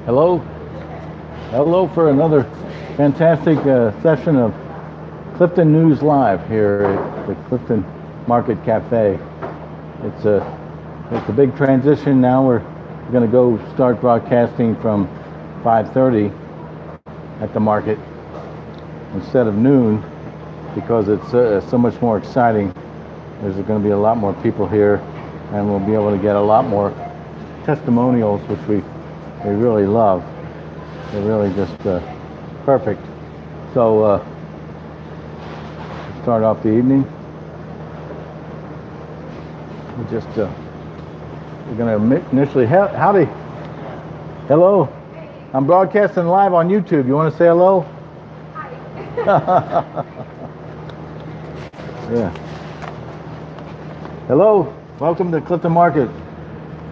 Hello. Hello for another fantastic session of Clifton News Live here at the Clifton Market Cafe. It's a big transition now. We're going to go start broadcasting from 5:30 at the market instead of noon because it's so much more exciting. There's going to be a lot more people here, and we'll be able to get a lot more testimonials, which we really love. They're really just perfect. So start off the evening. We're going to initially howdy. Hello. I'm broadcasting live on YouTube. You want to say hello? Hi. Yeah. Hello. Welcome to Clifton Market.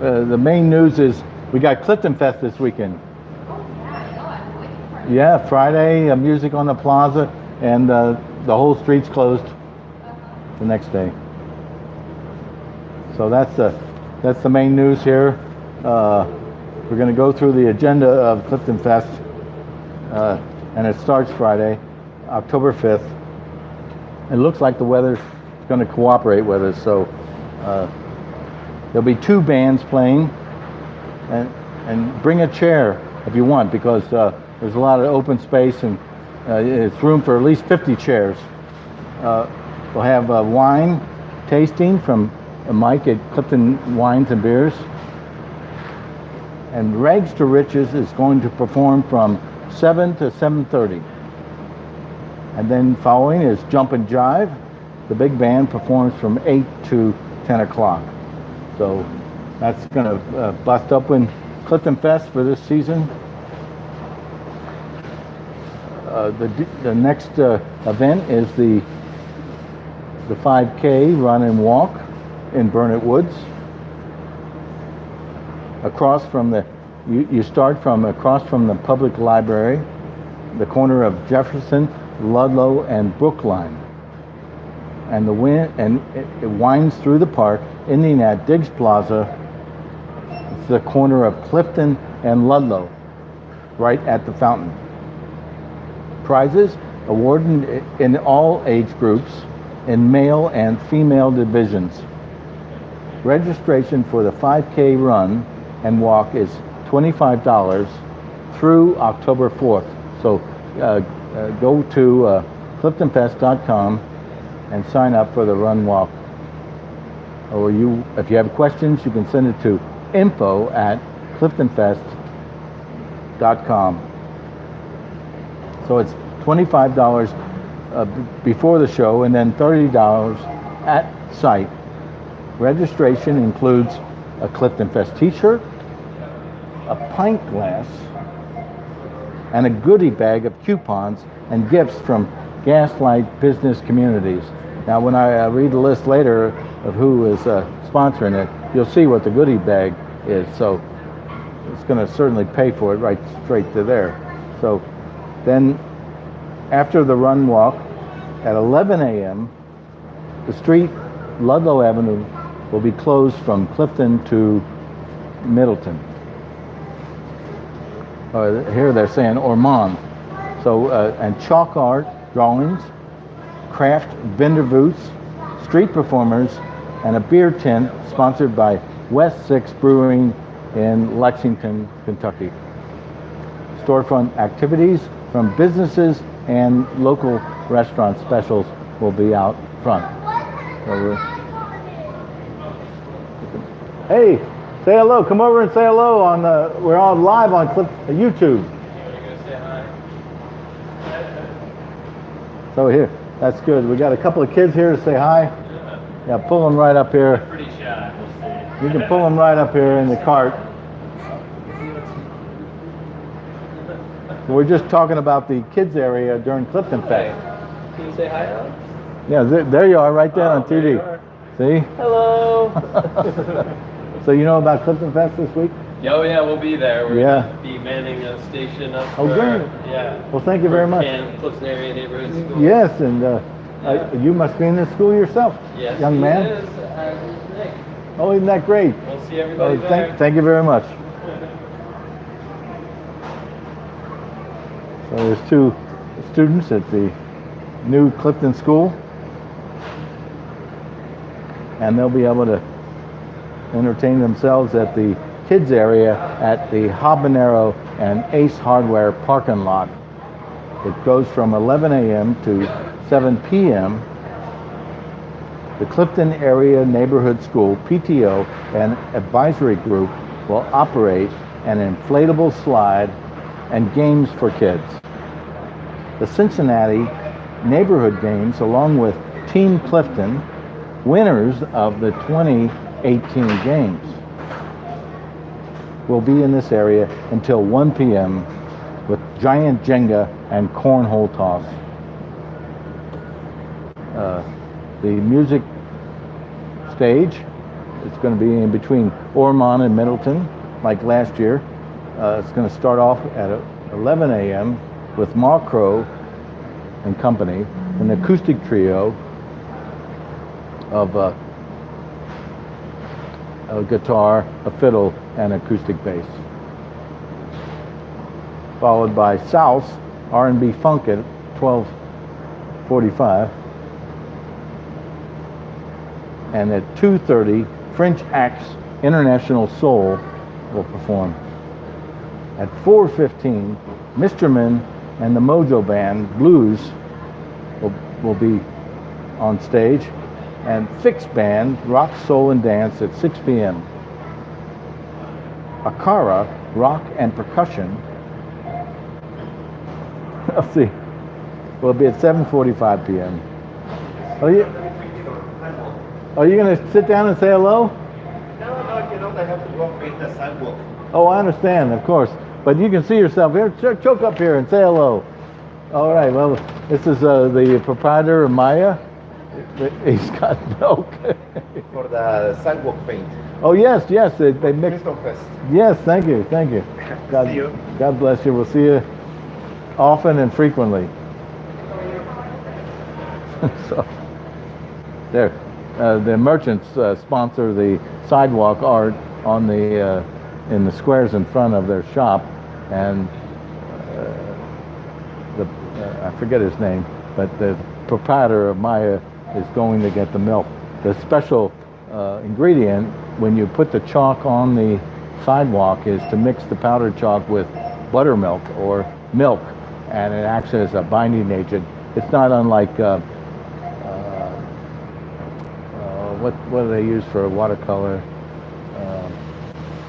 The main news is we got CliftonFest this weekend. Oh, yeah, I know. I'm waiting for it. Yeah, Friday, music on the Plaza, and the whole street's closed the next day. So that's the main news here. We're going to go through the agenda of CliftonFest, and it starts Friday, October 5th. It looks like the weather's going to cooperate with us, so there'll be two bands playing. And bring a chair if you want, because there's a lot of open space and it's room for at least 50 chairs. We'll have wine tasting from Mike at Clifton Wines and Beers. And Rags to Riches is going to perform from 7 to 7:30. And then following is Jump and Jive. The big band performs from 8 to 10 o'clock. So that's going to bust open CliftonFest for this season. The next event is the 5K run and walk in Burnett Woods. Across from you start from across from the public library, the corner of Jefferson, Ludlow, and Brookline. And it winds through the park, ending at Diggs Plaza. It's the corner of Clifton and Ludlow, right at the fountain. Prizes awarded in all age groups, in male and female divisions. Registration for the 5K run and walk is $25 through October 4th. So go to CliftonFest.com and sign up for the run walk. Or if you have questions, you can send it to info@CliftonFest.com. So it's $25 before the show and then $30 at site. Registration includes a CliftonFest t-shirt, a pint glass, and a goodie bag of coupons and gifts from Gaslight Business Communities. Now, when I read the list later of who is sponsoring it, you'll see what the goodie bag is. So it's going to certainly pay for it right straight to there. So then after the run walk at 11 a.m., the street, Ludlow Avenue, will be closed from Clifton to Middleton. Here they're saying Ormond. So, and chalk art, drawings, craft vendor booths, street performers, and a beer tent sponsored by West 6 Brewing in Lexington, Kentucky. Storefront activities from businesses and local restaurant specials will be out front. So hey, say hello. Come over and say hello on we're on live on YouTube. So here, that's good. We got a couple of kids here to say hi. Yeah, pull them right up here. Pretty shy, we'll see. You can pull them right up here in the cart. We're just talking about the kids area during CliftonFest. Can you say hi, Alex? Yeah, there you are, right there on TV. See? Hello. So you know about CliftonFest this week? Oh yeah, we'll be there. We're Yeah. going to be manning a station up Oh, for, good. yeah. Well, thank you very much. Clifton area neighborhood school. Yes, and you must be in this school yourself, Yes, young he man. is. Nick. Oh, isn't that great? We'll see everybody there. Thank you very much. So there's two students at the new Clifton School, and they'll be able to entertain themselves at the kids area at the Habanero and Ace Hardware parking lot. It goes from 11 a.m. to 7 p.m. The Clifton Area Neighborhood School PTO and advisory group will operate an inflatable slide and games for kids. The Cincinnati Neighborhood Games, along with Team Clifton, winners of the 2018 games, will be in this area until 1 p.m. with giant Jenga and cornhole toss. The music stage is going to be in between Ormond and Middleton, like last year. It's going to start off at 11 a.m. with Marcro and company, an acoustic trio of a guitar, a fiddle, and acoustic bass. Followed by South R&B Funk at 12:45. And at 2:30, French Acts International Soul will perform. At 4:15, Misterman and the Mojo Band Blues will be on stage, and Fix Band Rock, Soul, and Dance at 6 p.m. Akara Rock and Percussion, let's see, will be at 7:45 p.m. Are you going to sit down and say hello? No, you know, I have to walk in the sidewalk. Oh, I understand, of course. But you can see yourself here. Choke up here and say hello. All right, well, this is the proprietor of Maya. He's got milk. For the sidewalk paint. Oh, yes, they mix. CliftonFest. Yes, thank you. See you. God bless you. We'll see you often and frequently. So, there. The merchants sponsor the sidewalk art on the in the squares in front of their shop, and I forget his name, but the proprietor of Maya is going to get the milk. The special ingredient when you put the chalk on the sidewalk is to mix the powdered chalk with buttermilk or milk, and it acts as a binding agent. It's not unlike what do they use for a watercolor?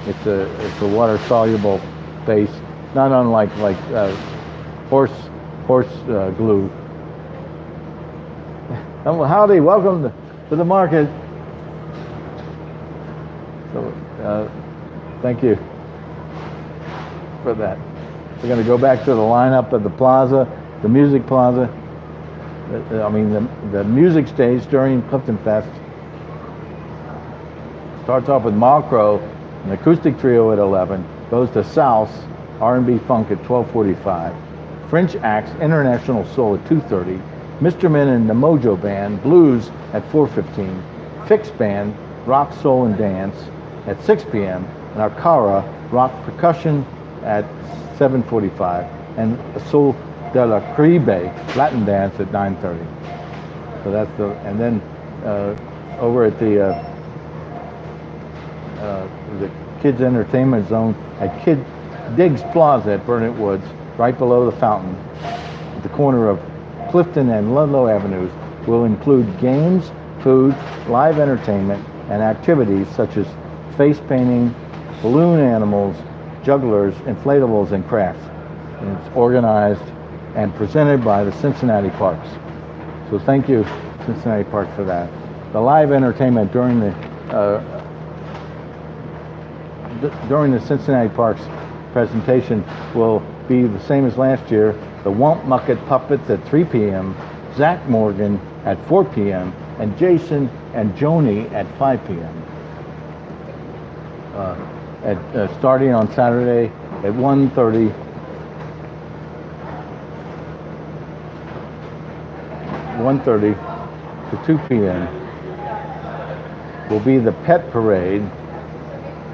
It's a water soluble base, not unlike horse glue. Howdy, welcome to the market. So thank you for that. We're going to go back to the lineup of the Plaza, the Music Plaza. The music stage during CliftonFest. Starts off with Malcro, an acoustic trio at 11. Goes to South R&B Funk at 12:45. French Acts International Soul at 2:30. Misterman and the Mojo Band Blues at 4:15. Fix Band Rock, Soul, and Dance at 6 p.m. and Arcara Rock Percussion at 7:45. And Sol de la Caribe Latin Dance at 9:30. So that's and then over at the Kids Entertainment Zone at Kid Diggs Plaza at Burnett Woods, right below the fountain, at the corner of Clifton and Ludlow Avenues, will include games, food, live entertainment, and activities such as face painting, balloon animals, jugglers, inflatables, and crafts. And it's organized and presented by the Cincinnati Parks. So thank you, Cincinnati Parks, for that. The live entertainment during the Cincinnati Parks presentation will be the same as last year. The Womp Mucket Puppets at 3 p.m., Zach Morgan at 4 p.m., and Jason and Joni at 5 p.m. Starting on Saturday at 1:30. 1:30 to 2 p.m. will be the Pet Parade,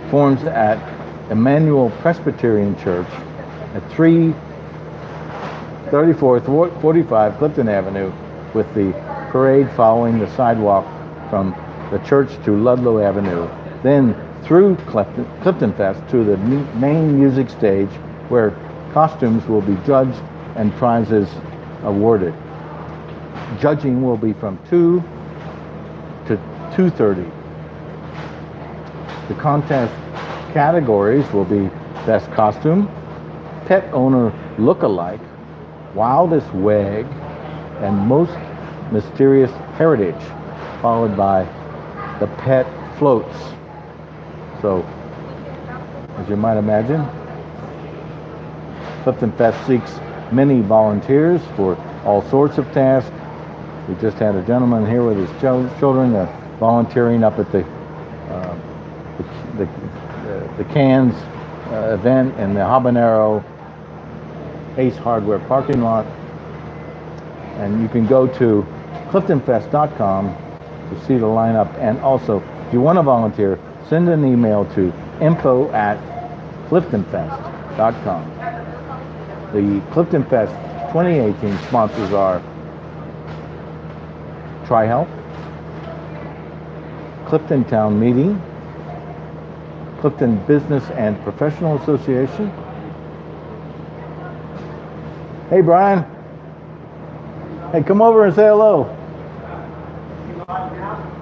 forms at Immanuel Presbyterian Church at 3 34th, 45 Clifton Avenue, with the parade following the sidewalk from the church to Ludlow Avenue. Then through CliftonFest to the main music stage, where costumes will be judged and prizes awarded. Judging will be from 2 to 2:30. The contest categories will be Best Costume, Pet Owner Look-alike, Wildest Wag, and Most Mysterious Heritage, followed by the Pet Floats. So, as you might imagine, CliftonFest seeks many volunteers for all sorts of tasks. We just had a gentleman here with his children volunteering up at the cans event in the Habanero Ace Hardware parking lot. And you can go to CliftonFest.com to see the lineup. And also, if you want to volunteer, send an email to info@CliftonFest.com. The CliftonFest 2018 sponsors are TriHealth, Clifton Town Meeting, Clifton Business and Professional Association. Hey, Brian. Hey, come over and say hello.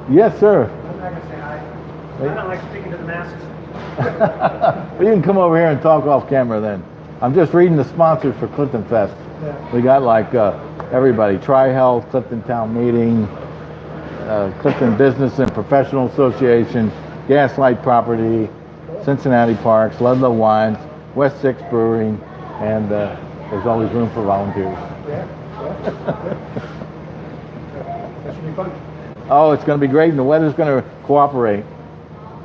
Yes, sir. I'm not going to say hi. I don't like speaking to the masses. Well, you can come over here and talk off camera then. I'm just reading the sponsors for CliftonFest. Yeah. We got like everybody: TriHealth, Clifton Town Meeting, Clifton Business and Professional Association, Gaslight Property, Cincinnati Parks, Ludlow Wines, West Six Brewing, and there's always room for volunteers. Yeah. That should be fun. Oh, it's going to be great, and the weather's going to cooperate.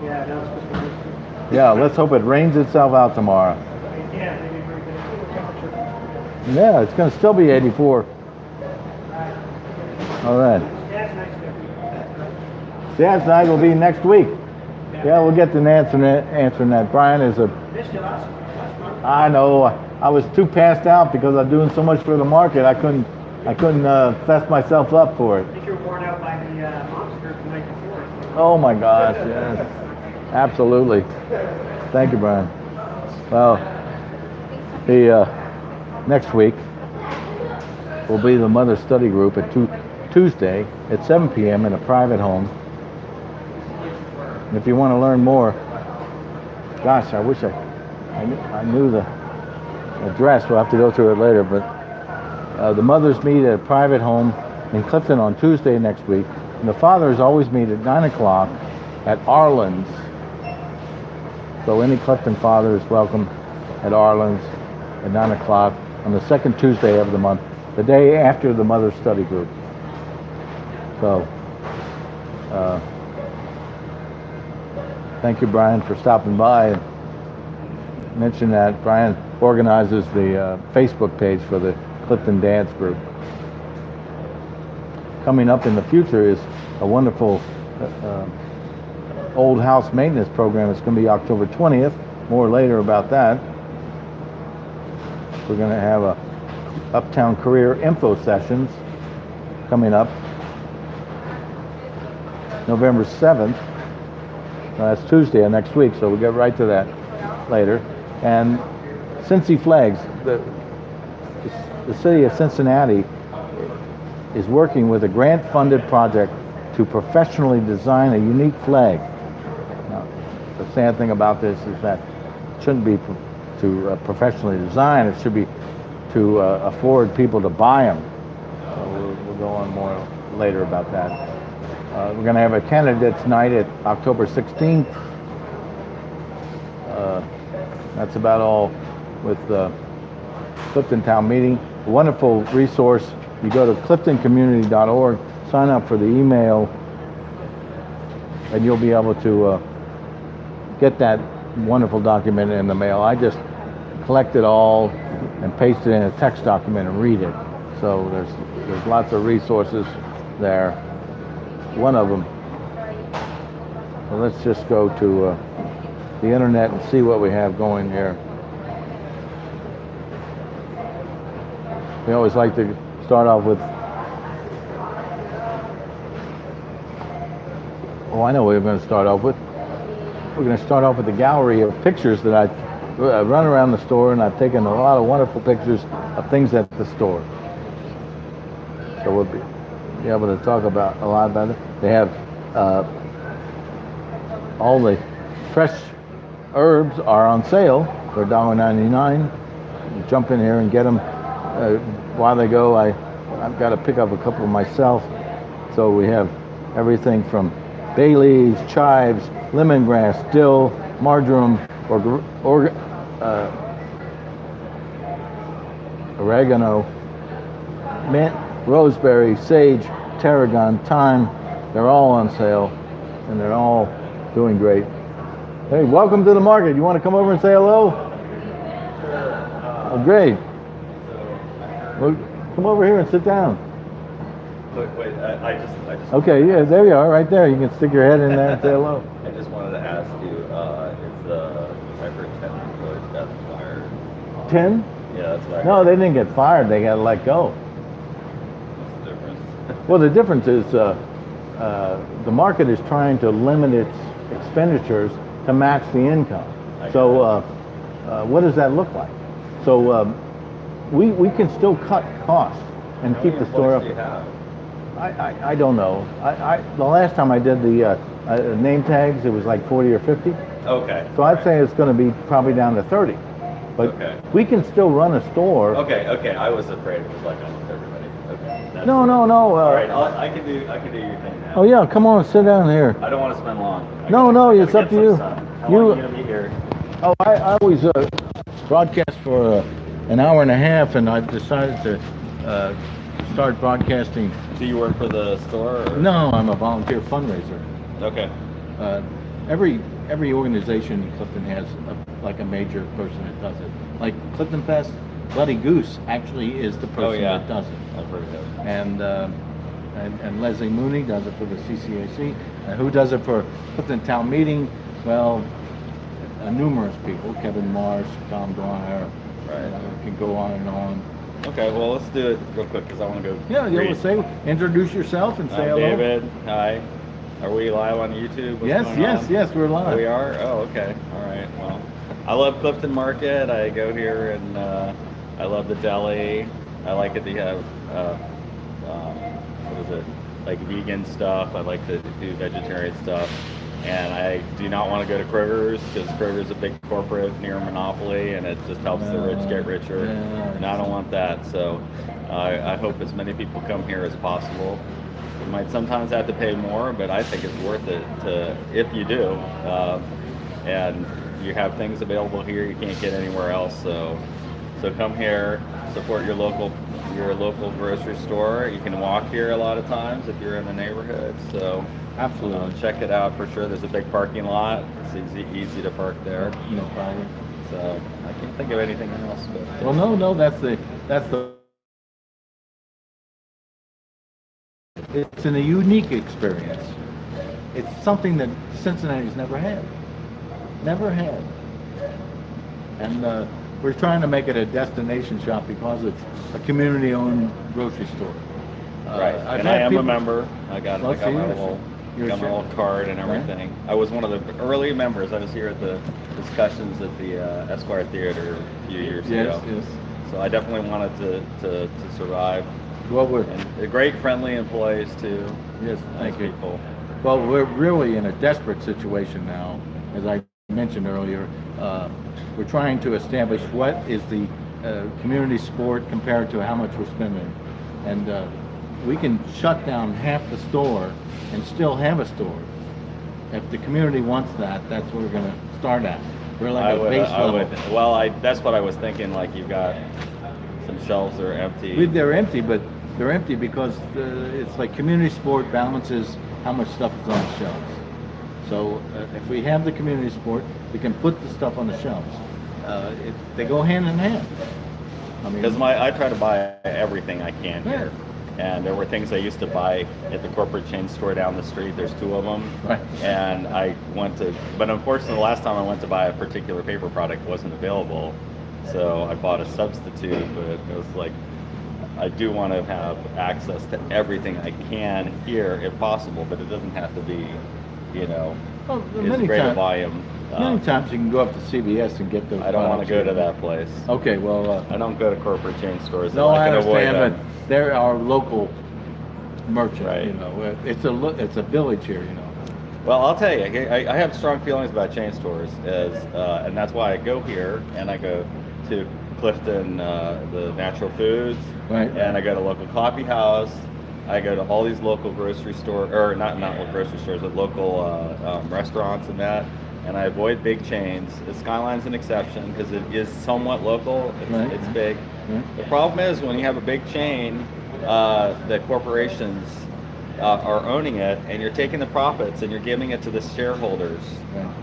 Yeah, now it's supposed to be. Yeah, let's hope it rains itself out tomorrow. Yeah, maybe pretty good temperature. Yeah, it's going to still be 84. All right. Dad's nice there. Dad's night will be next week. Yeah, we'll get to answering that. Brian is a... Missed you last month. I know. I was too passed out because I'm doing so much for the market. I couldn't fess myself up for it. I think you were worn out by the monster the night before. Oh my gosh, yes. Absolutely. Thank you, Brian. Well, the next week will be the Mother Study Group at Tuesday at 7 p.m. in a private home. And if you want to learn more, gosh, I wish I knew the address. We'll have to go through it later, but the mothers meet at a private home in Clifton on Tuesday next week, and the fathers always meet at 9 o'clock at Arlen's. So any Clifton father is welcome at Arlen's at 9 o'clock on the second Tuesday of the month, the day after the Mother Study Group. So, thank you, Brian, for stopping by and mention that. Brian organizes the Facebook page for the Clifton Dance Group. Coming up in the future is a wonderful old house maintenance program. It's going to be October 20th. More later about that. We're going to have a Uptown Career Info Sessions coming up November 7th. That's Tuesday of next week, so we'll get right to that later. And Cincy Flags, the city of Cincinnati is working with a grant-funded project to professionally design a unique flag. Now, the sad thing about this is that it shouldn't be to professionally design. It should be to afford people to buy them. So we'll go on more later about that. We're going to have a candidates night at October 16th. That's about all with the Clifton Town Meeting. A wonderful resource. You go to cliftoncommunity.org, sign up for the email, and you'll be able to get that wonderful document in the mail. I just collect it all and paste it in a text document and read it. So there's lots of resources there. One of them. So let's just go to the internet and see what we have going here. We always like to start off with. Oh, I know what we're going to start off with. We're going to start off with the gallery of pictures that I run around the store, and I've taken a lot of wonderful pictures of things at the store. So we'll be able to talk about a lot about it. They have all the fresh herbs are on sale for $1.99. You jump in here and get them while they go. I've got to pick up a couple myself. So we have everything from bay leaves, chives, lemongrass, dill, marjoram, oregano, mint, rosemary, sage, tarragon, thyme. They're all on sale, and they're all doing great. Hey, welcome to the market. You want to come over and say hello? Oh, great. Well, come over here and sit down. Wait, I just. Okay, yeah, there you are, right there. You can stick your head in there and say hello. I just wanted to ask you, is I've heard 10 employees got fired. 10? Yeah, that's what I No, heard. they didn't get fired. They got let go. What's the difference? Well, the difference is the market is trying to limit its expenditures to match the income. So what does that look like? So we can still cut costs and How keep many the store up. employees do you have? I don't know. The last time I did the name tags, it was like 40 or 50. Okay. So I'd say it's going to be probably down to 30. But Okay. we can still run a store. Okay. I was afraid it was like almost everybody. Okay. That's No. All right. I can do your thing now. Oh yeah, come on, sit down here. I don't want to spend long. No, it's up to you. How long are you gonna be here? Oh, I always broadcast for an hour and a half, and I decided to start broadcasting. Do you work for the store? Or? No, I'm a volunteer fundraiser. Okay. Every organization in Clifton has like a major person that does it. Like CliftonFest, Bloody Goose actually is the person that does it. I've heard of it. And Leslie Mooney does it for the CCAC. And who does it for Clifton Town Meeting? Well, numerous people. Kevin Marsh, Tom Dwyer. Right. Can go on and on. Okay, well, let's do it real quick because I want to go. Yeah, you read. will say, introduce yourself and say I'm hello. David. Hi. Are we live on YouTube? What's going on? Yes, we're live. We are? Oh, okay. All right. Well, I love Clifton Market. I go here and I love the deli. I like it. They have, what is it? Like vegan stuff. I like to do vegetarian stuff. And I do not want to go to Kroger's because Kroger's a big corporate near monopoly and it just helps the rich get richer. And I don't want that. So I hope as many people come here as possible. You might sometimes have to pay more, but I think it's worth it if you do. And you have things available here you can't get anywhere else. So come here, support your local grocery store. You can walk here a lot of times if you're in the neighborhood. So absolutely, check it out for sure. There's a big parking lot. It's easy to park there. No problem. So I can't think of anything else. But Well, no, that's the. It's a unique experience. It's something that Cincinnati's never had. And we're trying to make it a destination shop because it's a community-owned grocery store. Right, I've and had I am people- a member. I got my little card and everything. I was one of the early members. I was here at the discussions at the Esquire Theater a few years ago. Yes. So I definitely wanted to survive. Well, And great friendly employees too. Yes, Nice thank you. people. Well, we're really in a desperate situation now. As I mentioned earlier, we're trying to establish what is the community sport compared to how much we're spending. And we can shut down half the store and still have a store. If the community wants that, that's what we're going to start at. We're like a base level. Well, that's what I was thinking. Like you've got some shelves that are empty. They're empty, but they're empty because it's like community sport balances how much stuff is on the shelves. So if we have the community sport, we can put the stuff on the shelves. They go hand in hand. I mean, Because I try to buy everything I can here. And there were things I used to buy at the corporate chain store down the street. There's two of them. Right. And but unfortunately the last time I went to buy a particular paper product wasn't available. So I bought a substitute, but it was like I do want to have access to everything I can here if possible, but it doesn't have to be, you know, Well, as great a volume. Many times you can go up to CVS and get those. I don't want to products go to here. that place. Okay, well, I don't go to corporate chain stores. no, if I can avoid understand, them. but they're our local merchant. Right. You know, it's a village here. You know. Well, I'll tell you, I have strong feelings about chain stores, and that's why I go here, and I go to Clifton, the Natural Foods, Right. and I go to local coffee house. I go to all these local grocery stores, or not local grocery stores, but local restaurants and that. And I avoid big chains. The Skyline's an exception because it is somewhat local. Right. It's big. Right. The problem is when you have a big chain, the corporations are owning it, and you're taking the profits and you're giving it to the shareholders.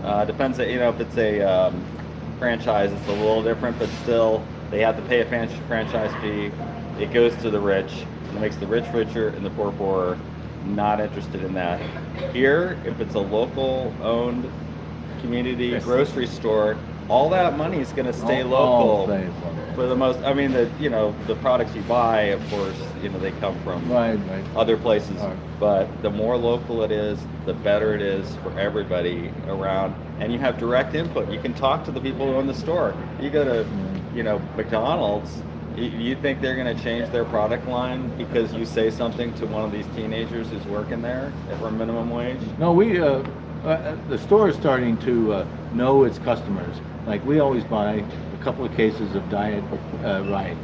Right. Depends, you know, if it's a franchise, it's a little different, but still they have to pay a franchise fee. It goes to the rich, and it makes the rich richer and the poor poorer. Not interested in that. Here, if it's a local owned community Yes. grocery store, all that money is going to stay All local. stays local. For the most, I mean, the products you buy, of course, you know, they come from Right. other places, Right. but the more local it is, the better it is for everybody around, and you have direct input. You can talk to the people who own the store. You go to, you know, McDonald's, you think they're going to change their product line because you say something to one of these teenagers who's working there for minimum wage? No, the store is starting to know its customers. Like we always buy a couple of cases of Diet Right,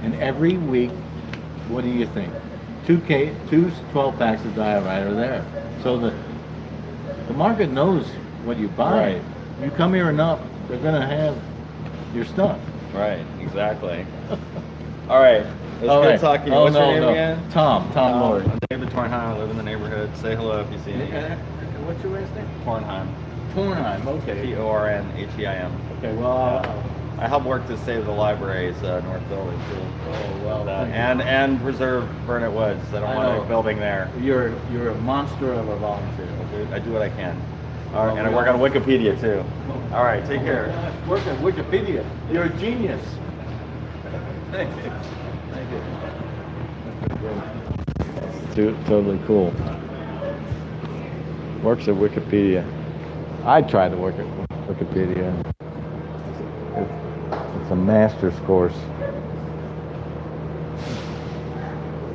and every week, what do you think? Two 12 packs of Diet Right are there. So the market knows what you buy. Right. You come here enough, they're gonna have your stuff. Right, exactly. All right, it was All good right. talking to you. Oh, What's your no, name no. again? Tom Lord. I'm David Tornheim. I live in the neighborhood. Say hello if you see me. What's your last name? Tornheim. Tornheim. Okay. Tornheim. Okay. Well. I help work to save the library's north building too. Oh well. thank you. And preserve Burnett Woods. I don't I want know. a building there. You're a monster of a volunteer. I do what I can. All right, and I work on Wikipedia too. All right, take care. Work at Wikipedia. You're a genius. Thank you. Thank you. Totally cool. Works at Wikipedia. I tried to work at Wikipedia. It's a master's course.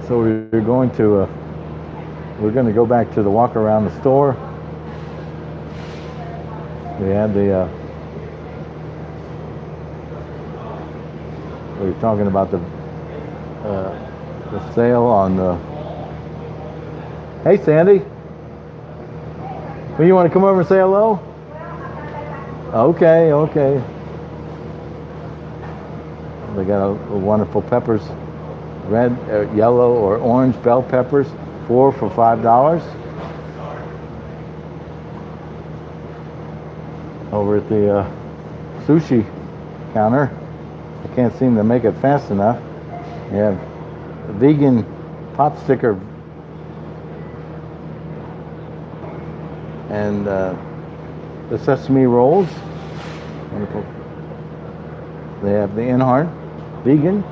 So we're going to go back to the walk around the store. We had we were talking about the sale on the. Hey, Sandy. Well, you want to come over and say hello? Okay. They got a wonderful peppers, red, yellow, or orange bell peppers, 4 for $5. Over at the sushi counter. I can't seem to make it fast enough. You have a vegan pot sticker and the sesame rolls. Wonderful. They have the Inhart vegan.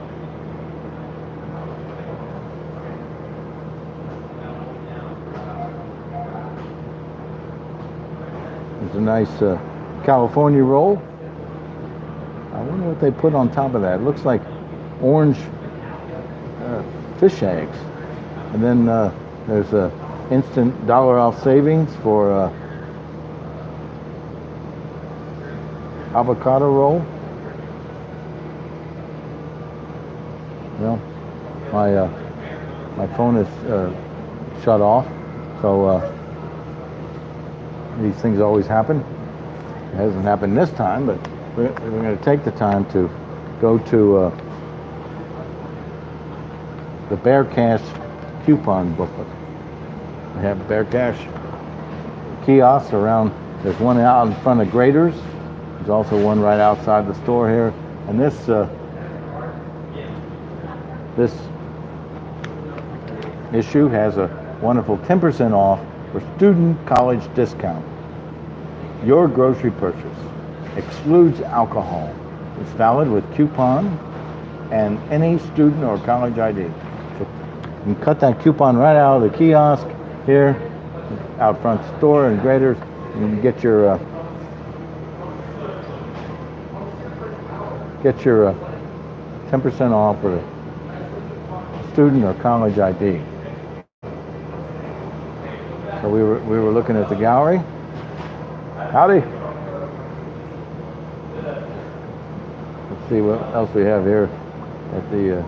It's a nice California roll. I wonder what they put on top of that. It looks like orange fish eggs. And then there's a instant $1 off savings for avocado roll. Well, my phone is shut off, so these things always happen. It hasn't happened this time, but we're going to take the time to go to the Bear Cash coupon booklet. We have Bear Cash kiosks around. There's one out in front of Grader's. There's also one right outside the store here. And this issue has a wonderful 10% off for student college discount. Your grocery purchase excludes alcohol. It's valid with coupon and any student or college ID. So you can cut that coupon right out of the kiosk here, out front store and graders. You can get your 10% off for a student or college ID. So we were looking at the gallery. Howdy. Let's see what else we have here at the.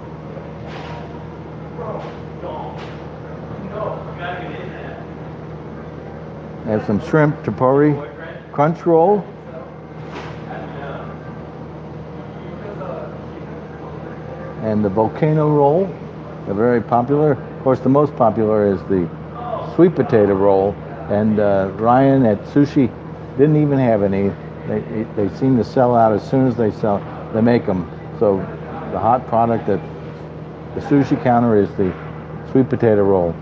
We have some shrimp tempura crunch roll. And the volcano roll. They're very popular. Of course, the most popular is the sweet potato roll. And Ryan at Sushi didn't even have any. They seem to sell out as soon as they make them. So the hot product at the sushi counter is the sweet potato roll.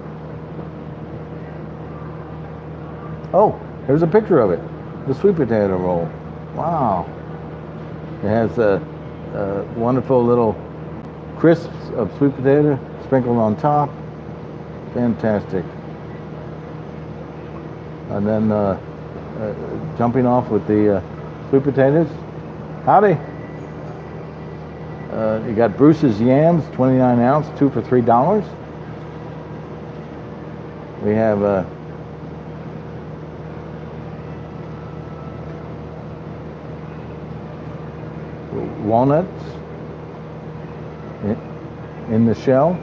Oh, here's a picture of it. The sweet potato roll. Wow. It has a wonderful little crisps of sweet potato sprinkled on top. Fantastic. And then jumping off with the sweet potatoes. Howdy. You got Bruce's yams, 29 ounce, 2 for $3. We have walnuts in the shell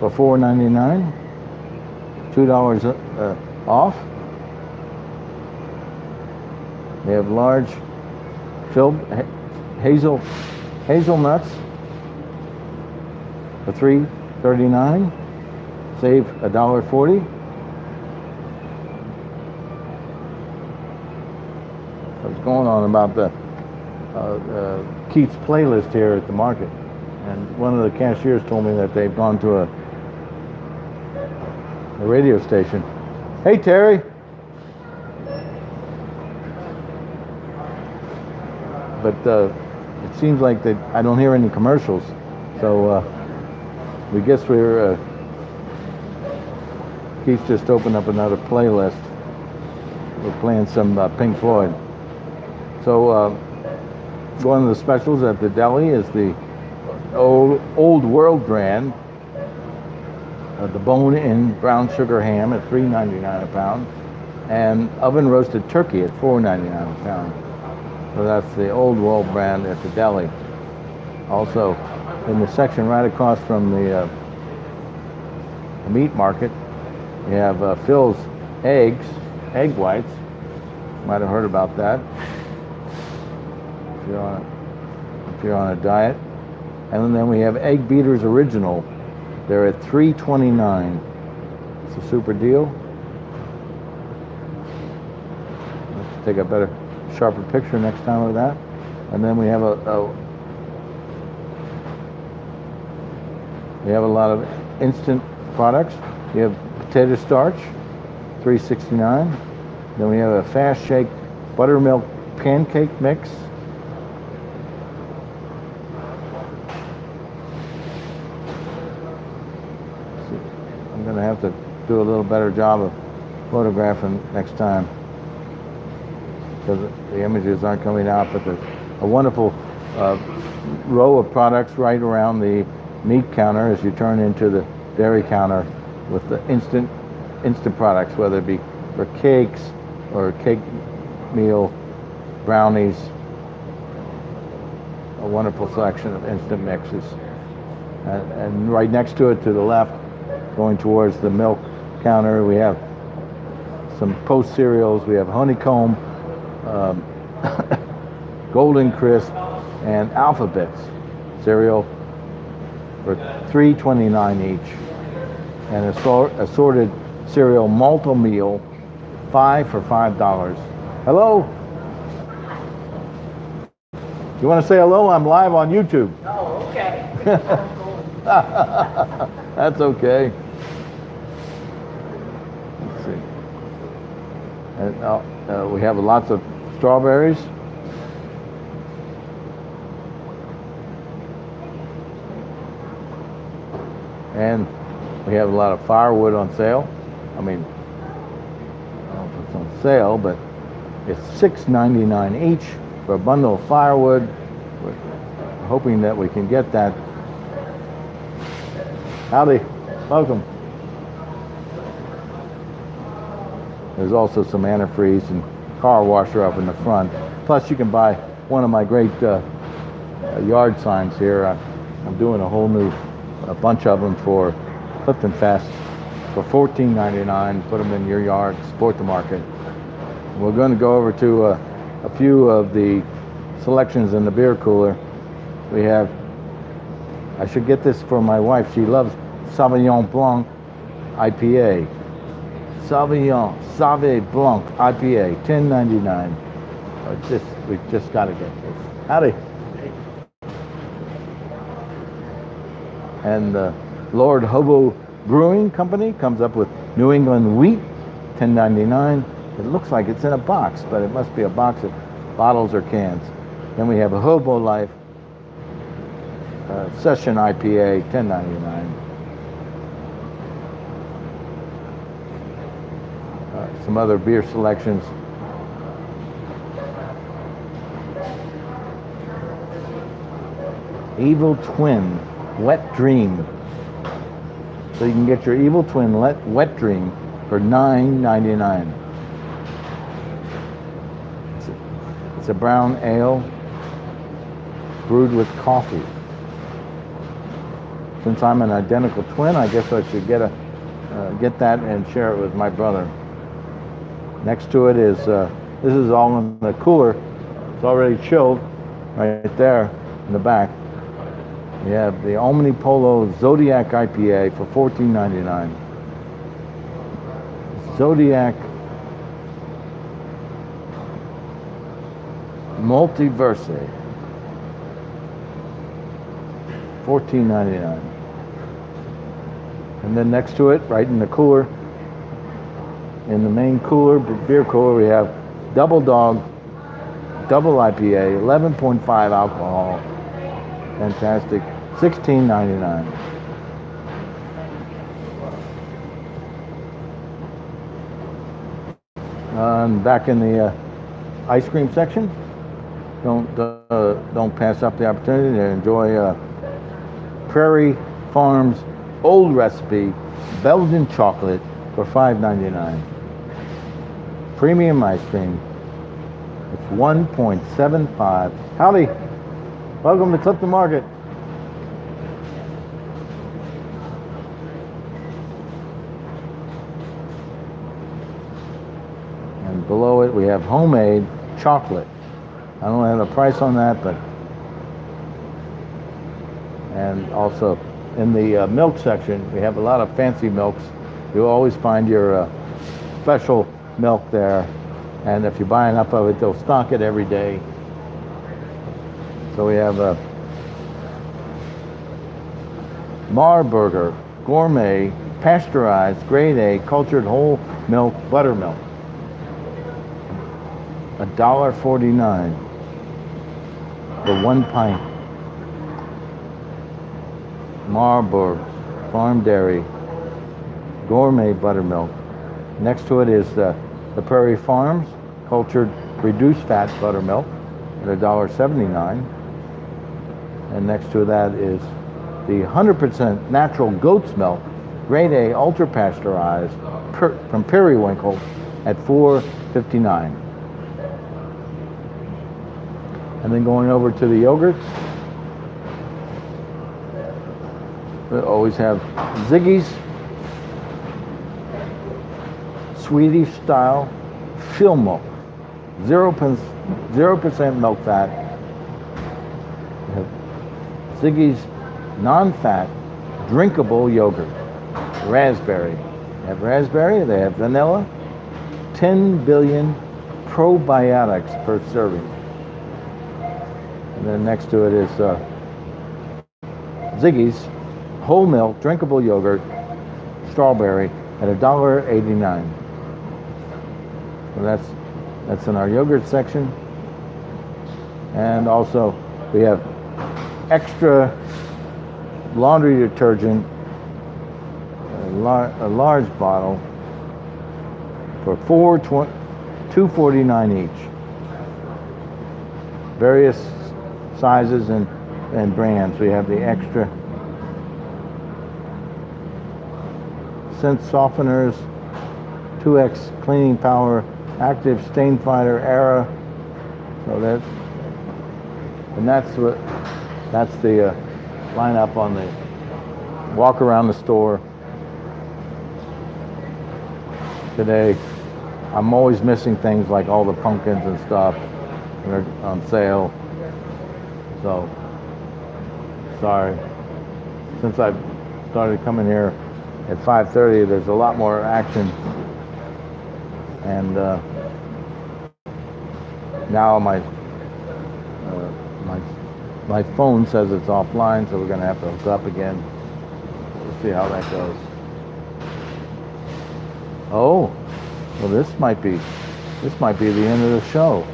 for $4.99, $2 off. They have large filled hazelnuts for $3.39, save $1.40. What's going on about the Keith's playlist here at the market? And one of the cashiers told me that they've gone to a radio station. Hey, Terry. But it seems like that I don't hear any commercials. So we guess Keith just opened up another playlist. We're playing some Pink Floyd. So one of the specials at the deli is the Old World brand, the bone-in brown sugar ham at $3.99 a pound, and oven roasted turkey at $4.99 a pound. So that's the Old World brand at the deli. Also, in the section right across from the meat market, you have Phil's egg whites. Might have heard about that if you're on a diet. And then we have Egg Beaters Original. They're at $3.29. It's a super deal. Let's take a better, sharper picture next time of that. And then we have a lot of instant products. We have potato starch, $3.69. Then we have a fast shake buttermilk pancake mix. I'm going to have to do a little better job of photographing next time because the images aren't coming out, but there's a wonderful row of products right around the meat counter as you turn into the dairy counter with the instant products, whether it be for cakes or cake meal, brownies, a wonderful selection of instant mixes. And right next to it, to the left, going towards the milk counter, we have some Post cereals. We have Honeycomb, Golden Crisp, and Alphabets cereal for $3.29 each. And assorted cereal multi-meal, 5 for $5. Hello? You want to say hello? I'm live on YouTube. Oh, okay. That's okay. Let's see. And we have lots of strawberries. And we have a lot of firewood on sale. I mean, I don't know if it's on sale, but it's $6.99 each for a bundle of firewood. We're hoping that we can get that. Howdy, welcome. There's also some antifreeze and car washer up in the front. Plus, you can buy one of my great yard signs here. I'm doing a bunch of them for CliftonFest for $14.99. Put them in your yard, support the market. We're going to go over to a few of the selections in the beer cooler. We have, I should get this for my wife. She loves Sauvignon Blanc IPA. Sauve Blanc IPA, $10.99. We just got to get this. Howdy. And Lord Hobo Brewing Company comes up with New England wheat, $10.99. It looks like it's in a box, but it must be a box of bottles or cans. Then we have a Hobo Life Session IPA, $10.99. Some other beer selections. Evil Twin Wet Dream. So you can get your Evil Twin Wet Dream for $9.99. It's a brown ale brewed with coffee. Since I'm an identical twin, I guess I should get that and share it with my brother. Next to it is, this is all in the cooler. It's already chilled right there in the back. We have the Omnipolo Zodiac IPA for $14.99. Zodiac Multiverse, $14.99. And then next to it, right in the cooler, in the main cooler, beer cooler, we have Double Dog, Double IPA, 11.5 alcohol. Fantastic, $16.99. Back in the ice cream section, don't pass up the opportunity to enjoy Prairie Farms Old Recipe Belgian chocolate for $5.99. Premium ice cream. It's 1.75. Howdy. Welcome to Clifton Market. And below it we have homemade chocolate. I don't have a price on that, but and also in the milk section we have a lot of fancy milks. You'll always find your special milk there, and if you buy enough of it, they'll stock it every day. So we have a Marburger Gourmet Pasteurized Grade A Cultured Whole Milk Buttermilk, $1.49 for 1 pint. Marburg Farm Dairy Gourmet Buttermilk. Next to it is the Prairie Farms Cultured Reduced Fat Buttermilk at $1.79. And next to that is the 100% natural goat's milk, Grade A Ultra Pasteurized from Periwinkle at $4.59. And then going over to the yogurts, we always have Ziggy's Swedish style fill milk, 0% milk fat. We have Ziggy's non-fat drinkable yogurt, raspberry. They have raspberry, they have vanilla, 10 billion probiotics per serving. And then next to it is Ziggy's whole milk drinkable yogurt, strawberry at $1.89. So that's in our yogurt section. And also we have extra laundry detergent a large bottle for $2.49 each. Various sizes and brands. We have the extra scent softeners, 2X cleaning power, active stain fighter era. So that's the lineup on the walk around the store today. I'm always missing things like all the pumpkins and stuff that are on sale. So sorry. Since I've started coming here at 5:30, there's a lot more action, and now my phone says it's offline, so we're gonna have to hook up again. We'll see how that goes. Oh, well, this might be the end of the show,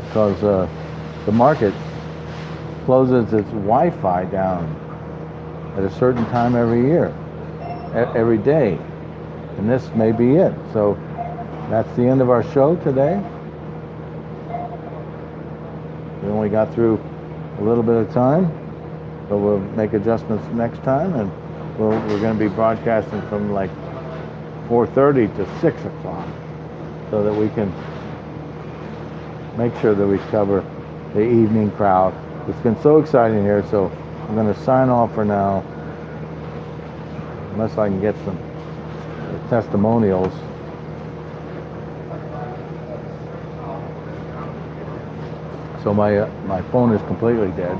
because the market closes its Wi-Fi down at a certain time every day, and this may be it. So that's the end of our show today. We only got through a little bit of time, but we'll make adjustments next time, and we're going to be broadcasting from like 4:30 to 6 o'clock, so that we can make sure that we cover the evening crowd. It's been so exciting here, so I'm going to sign off for now, unless I can get some testimonials. So my phone is completely dead.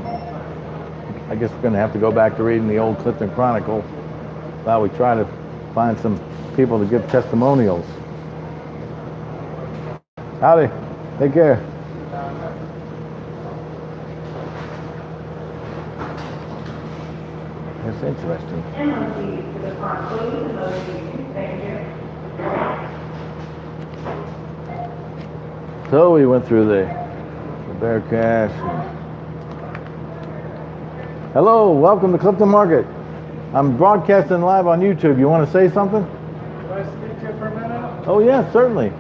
I guess we're going to have to go back to reading the old Clifton Chronicle while we try to find some people to give testimonials. Howdy. Take care. That's interesting. So we went through the Bear Cash. Hello, welcome to Clifton Market. I'm broadcasting live on YouTube. You want to say something? Can I speak to you for a minute? Oh yeah, certainly.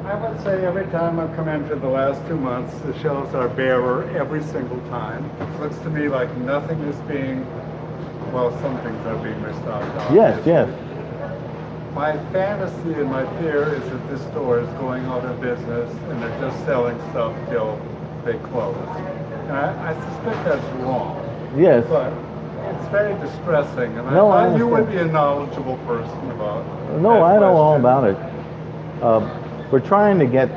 I would say every time I've come in for the last 2 months, the shelves are barer every single time. It looks to me like nothing is being, well, some things are being restocked on. Yes, yes. My fantasy and my fear is that this store is going out of business and they're just selling stuff till they close. And I suspect that's wrong. Yes. But it's very distressing, and No, I I thought you would be understand. a knowledgeable person about No, that I know all question. about it. We're trying to get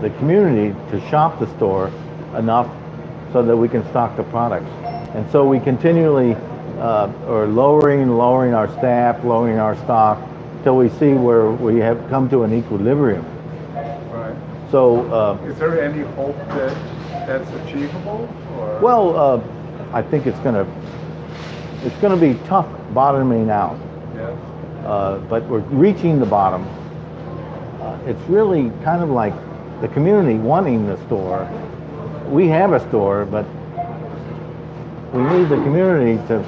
the community to shop the store enough so that we can stock the products. And so we continually are lowering our staff, lowering our stock, till we see where we have come to an equilibrium. Right. So, Is there any hope that that's achievable? Or? well, I think it's gonna be tough bottoming out. Yes. But we're reaching the bottom. It's really kind of like the community wanting the store. We have a store, but we need the community to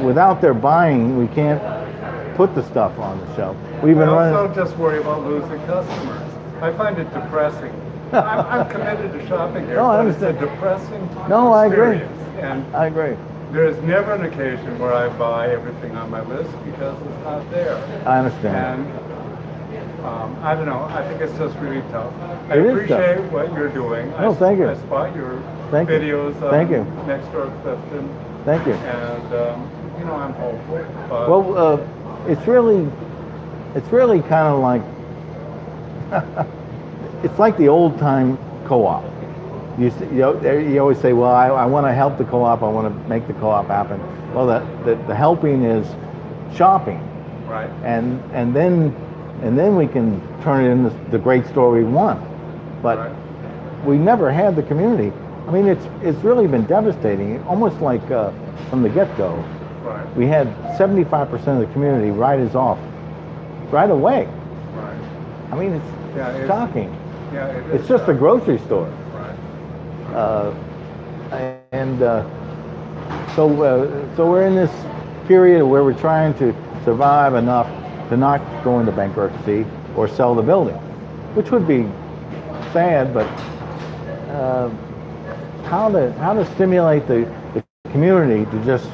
without their buying, we can't put the stuff on the shelf. We've been I running. also just worry about losing customers. I find it depressing. I'm committed to shopping here, No, I but it's a understand. depressing No, I agree. experience. And I agree. there is never an occasion where I buy everything on my list because it's not there. I understand. And I don't know. I think it's just really tough. I It is appreciate what you're doing. No, thank you. I spot your Thank you. videos on Thank you. Next Door Clifton, Thank you. and I'm hopeful. But Well, it's really kind of like it's like the old time co-op. You always say, well, I want to help the co-op. I want to make the co-op happen. Well, the helping is shopping, right. and then we can turn it into the great store we want. But Right. we never had the community. I mean, it's really been devastating. Almost like from the get-go, Right. we had 75% of the community write us off right away. Right. I mean, it's shocking. Yeah, it is. It's just a grocery store. Right. So we're in this period where we're trying to survive enough to not go into bankruptcy or sell the building, which would be sad, but how to stimulate the community to just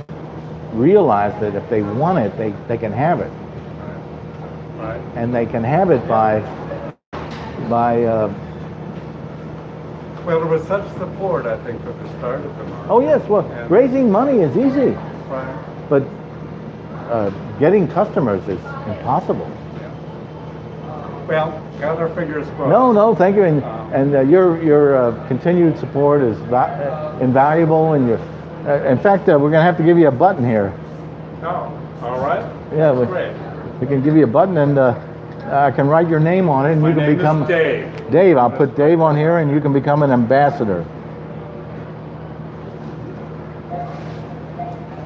realize that if they want it, they can have it. Right. And they can have it by Well, there was such support, I think, at the start of the market. oh yes, well, And- raising money is easy, Right. but getting customers is impossible. Well, got our fingers crossed. No, thank you, and your continued support is invaluable, and in fact, we're going to have to give you a button here. Oh, all right. Yeah, Great. we can give you a button, and I can write your name on it, and My you can name become is Dave. Dave. I'll put Dave on here, and you can become an ambassador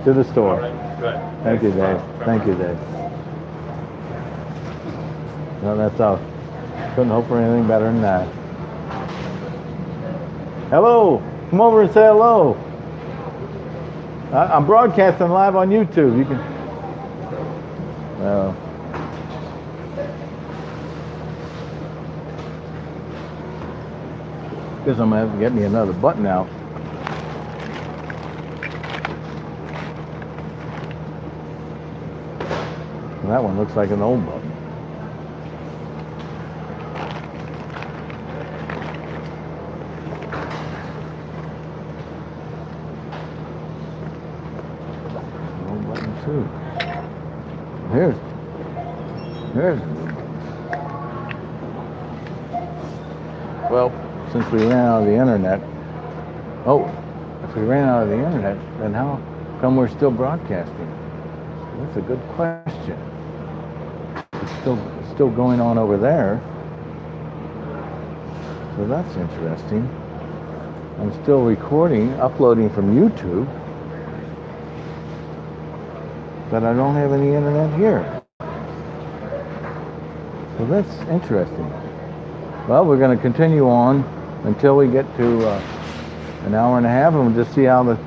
to the All store. right. Good. Thank you, Thanks, Dave. Bob. Thank you, Dave. No, that's all. Couldn't hope for anything better than that. Hello. Come over and say hello. I'm broadcasting live on YouTube. You can. Well. Guess I'm gonna have to get me another button out. That one looks like an old button. Old button too. Here's. Well, since we ran out of the internet. Oh, if we ran out of the internet, then how come we're still broadcasting? That's a good question. It's still going on over there. So that's interesting. I'm still recording, uploading from YouTube, but I don't have any internet here. So that's interesting. Well, we're going to continue on until we get to an hour and a half, and we'll just see how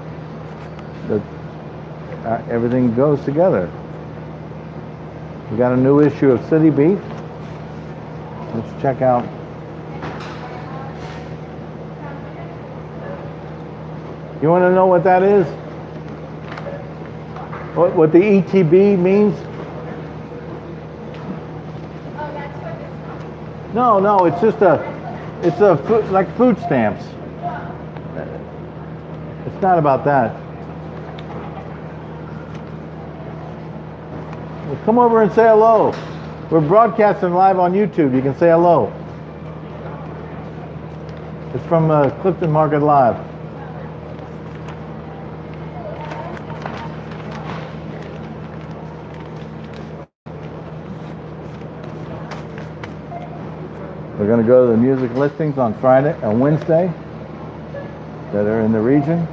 everything goes together. We got a new issue of City Beat. Let's check out. You want to know what that is? What the ETB means? Oh, that's what this is. No, it's just like food stamps. It's not about that. Well, come over and say hello. We're broadcasting live on YouTube. You can say hello. It's from Clifton Market Live. We're going to go to the music listings on Wednesday that are in the region.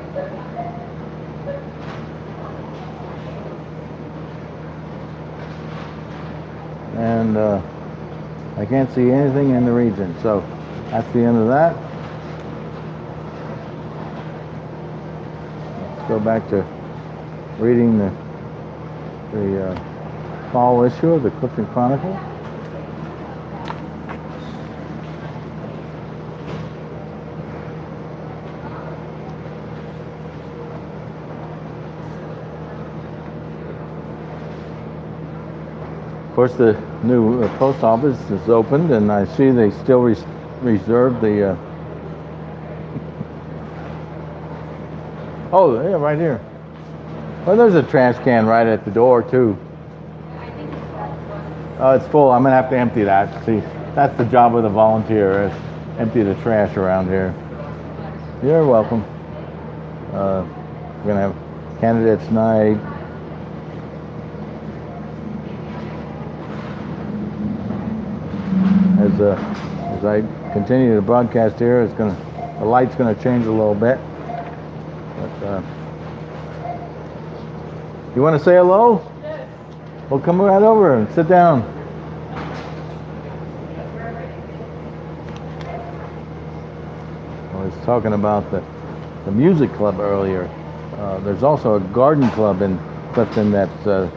And I can't see anything in the region, so that's the end of that. Let's go back to reading the fall issue of the Clifton Chronicle. Of course, the new post office is opened, and I see they still reserve the. Oh, yeah, right here. Well, there's a trash can right at the door too. I think it's that one. Oh, it's full. I'm gonna have to empty that. See, that's the job of the volunteer: is empty the trash around here. You're welcome. We're gonna have candidates night. As I continue to broadcast here, the light's gonna change a little bit. But you want to say hello? Yes. Well, come right over and sit down. I was talking about the music club earlier. There's also a garden club in Clifton that's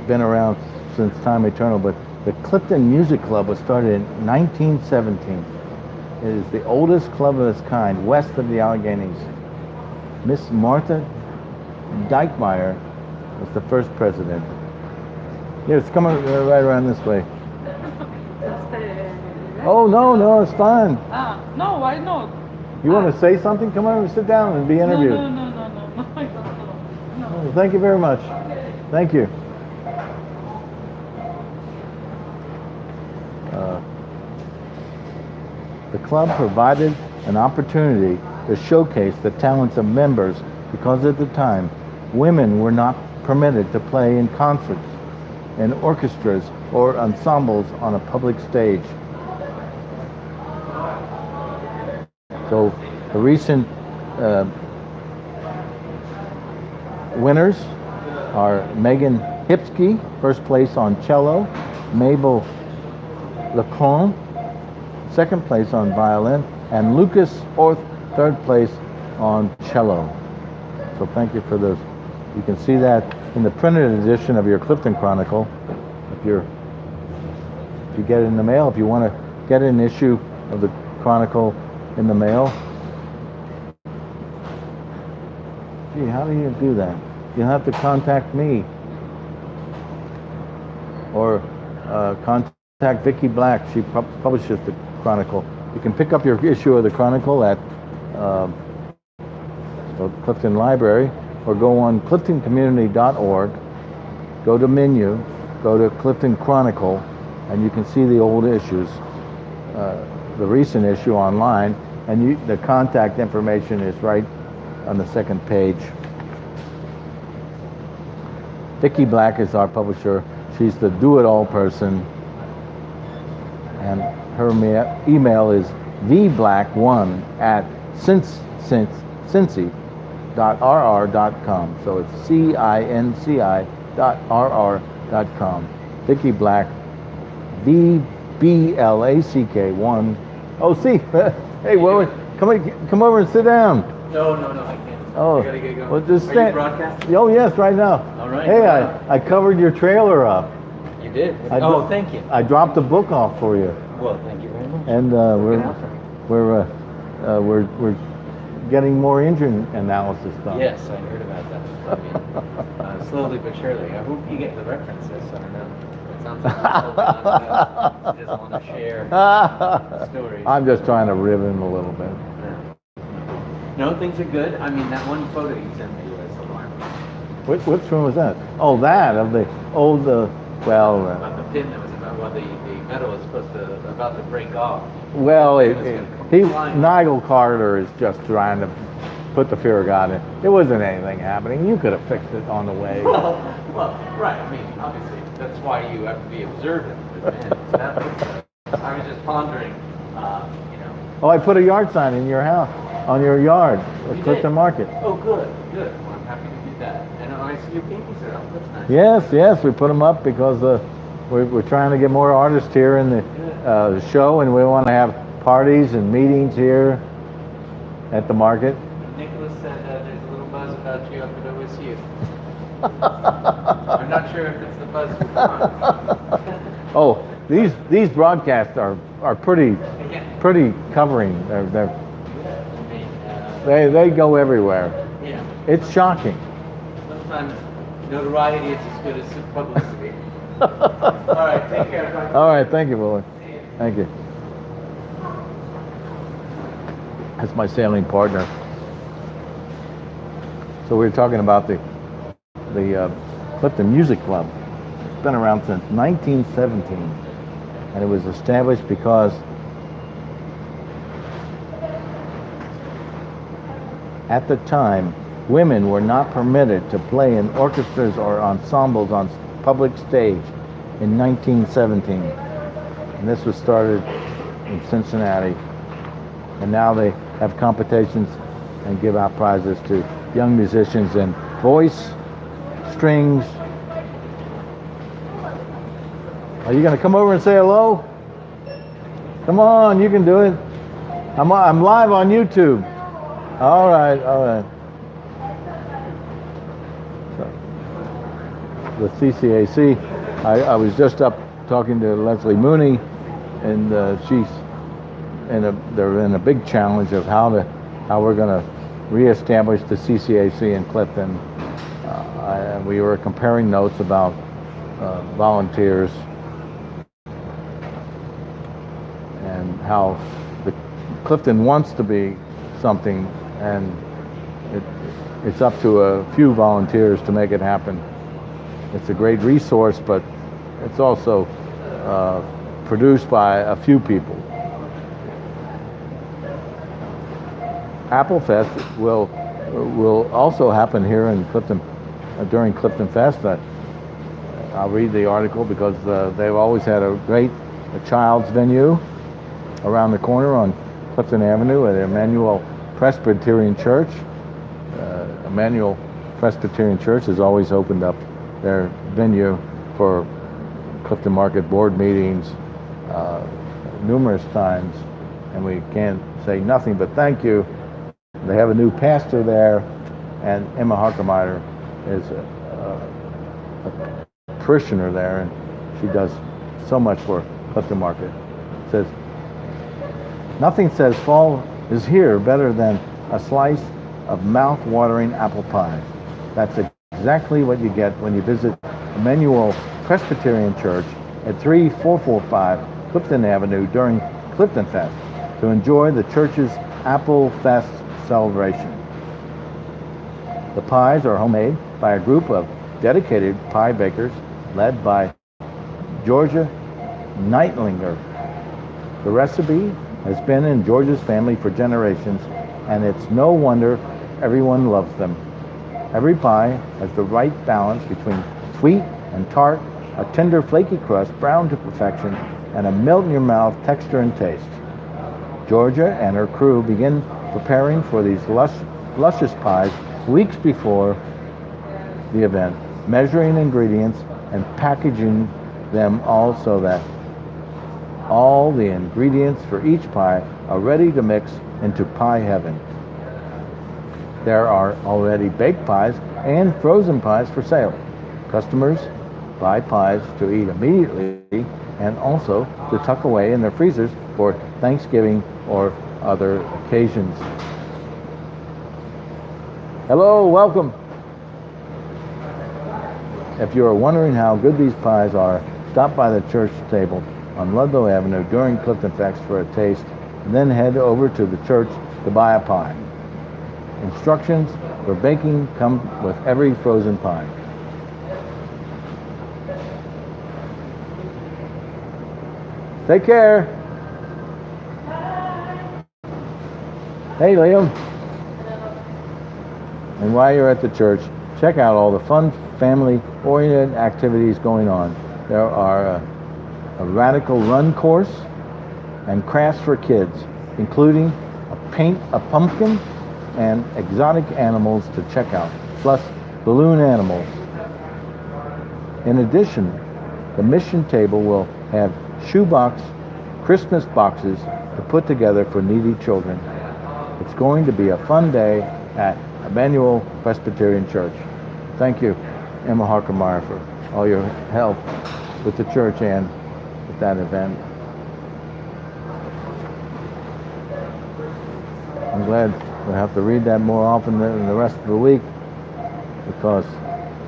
been around since time eternal, but the Clifton Music Club was started in 1917. It is the oldest club of its kind west of the Alleghenies. Miss Martha Dykmeyer was the first president. Yes, come on, right around this way. Oh, no, it's fine. No, why not? You want to say something? Come on and sit down and be interviewed. No, I don't know. No. Oh, thank you very much. Thank you. The club provided an opportunity to showcase the talents of members because at the time, women were not permitted to play in concerts, in orchestras, or ensembles on a public stage. So the recent winners are Megan Hipsky, first place on cello, Mabel Lecon, second place on violin, and Lucas Orth, third place on cello. So thank you for those. You can see that in the printed edition of your Clifton Chronicle. If you get it in the mail, if you want to get an issue of the Chronicle in the mail. Gee, how do you do that? You'll have to contact me or contact Vicki Black. She publishes the Chronicle. You can pick up your issue of the Chronicle at Clifton Library, or go on cliftoncommunity.org, go to menu, go to Clifton Chronicle, and you can see the old issues, the recent issue online, and the contact information is right on the second page. Vicki Black is our publisher. She's the do-it-all person, and her email is vblack1@cincy.rr.com. So it's cinci.rr.com. Vicki Black, VBLACK1. Oh, see, hey, Willard, come over and sit down. No, I can't. Oh, I gotta get going. well, just Are stand. you broadcasting? Oh, yes, right now. All right. Hey, I covered your trailer up. You did? I Thank you. I dropped the book off for you, Well, thank you very much. and we're getting more engine analysis done. Yes, I heard about that. I mean, slowly but surely. I hope you get the references. I don't know. It sounds like he doesn't want to share stories. I'm just trying to rib him a little bit. No, things are good. I mean, that one photo you sent me was alarming. Which one was that? Oh, that of the old well. About the pin that was about the metal was about to break off. Well, flying. Nigel Carter is just trying to put the fear of God in. There wasn't anything happening. You could have fixed it on the way. Well, right. I mean, obviously, that's why you have to be observant. But man, I was just pondering, Oh, I put a yard sign in your house, on your yard, at You Clifton did? Market. Oh, good. Well, I'm happy to do that. And I see your paintings are up. That's nice. Yes, we put them up because we're trying to get more artists here in the show, and we want to have parties and meetings here at the market. Nicholas said there's a little buzz about you up at OSU. I'm not sure if it's the buzz we want. Oh, these broadcasts are pretty covering. They go everywhere. Yeah. It's shocking. Sometimes notoriety is as good as publicity. All right, take care. All right, thank you, Willard. Thank you. That's my sailing partner. So we were talking about the Clifton Music Club. It's been around since 1917, and it was established because at the time, women were not permitted to play in orchestras or ensembles on public stage in 1917. And this was started in Cincinnati. And now they have competitions and give out prizes to young musicians in voice, strings. Are you going to come over and say hello? Come on, you can do it. I'm live on YouTube. All right. with CCAC. I was just up talking to Leslie Mooney, and they're in a big challenge of how we're going to reestablish the CCAC in Clifton. We were comparing notes about volunteers and how the Clifton wants to be something, and it's up to a few volunteers to make it happen. It's a great resource, but it's also produced by a few people. AppleFest will also happen here in Clifton during CliftonFest. I'll read the article because they've always had a great child's venue around the corner on Clifton Avenue at Immanuel Presbyterian Church. Immanuel Presbyterian Church has always opened up their venue for Clifton Market board meetings numerous times, and we can't say nothing but thank you. They have a new pastor there, and Emma Harkemeyer is a parishioner there, and she does so much for Clifton Market. It says, nothing says fall is here better than a slice of mouth-watering apple pie. That's exactly what you get when you visit Immanuel Presbyterian Church at 3445 Clifton Avenue during CliftonFest to enjoy the church's AppleFest celebration. The pies are homemade by a group of dedicated pie bakers led by Georgia Neitlinger. The recipe has been in Georgia's family for generations, and it's no wonder everyone loves them. Every pie has the right balance between sweet and tart, a tender flaky crust browned to perfection, and a melt-in-your-mouth texture and taste. Georgia and her crew begin preparing for these luscious pies weeks before the event, measuring ingredients and packaging them all so that all the ingredients for each pie are ready to mix into pie heaven. There are already baked pies and frozen pies for sale. Customers buy pies to eat immediately and also to tuck away in their freezers for Thanksgiving or other occasions. Hello, welcome. If you are wondering how good these pies are, stop by the church table on Ludlow Avenue during CliftonFest for a taste, and then head over to the church to buy a pie. Instructions for baking come with every frozen pie. Take care. Hey, Liam. And while you're at the church, check out all the fun family-oriented activities going on. There are a radical run course and crafts for kids, including a paint a pumpkin and exotic animals to check out, plus balloon animals. In addition, the mission table will have shoebox Christmas boxes to put together for needy children. It's going to be a fun day at Immanuel Presbyterian Church. Thank you, Emma Harkemeyer, for all your help with the church and with that event. I'm glad we'll have to read that more often than the rest of the week because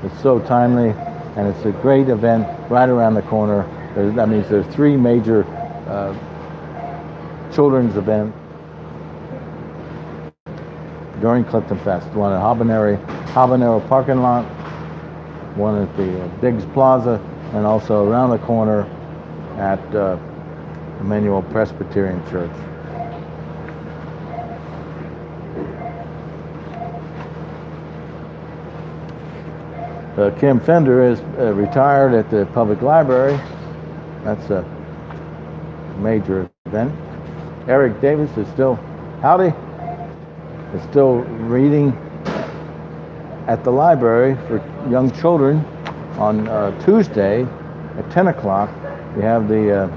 it's so timely and it's a great event right around the corner. That means there's three major children's events during CliftonFest. One at Habanero parking lot, one at the Biggs Plaza, and also around the corner at Immanuel Presbyterian Church. Kim Fender is retired at the public library. That's a major event. Eric Davis is still, is still reading at the library for young children on Tuesday at 10 o'clock. We have the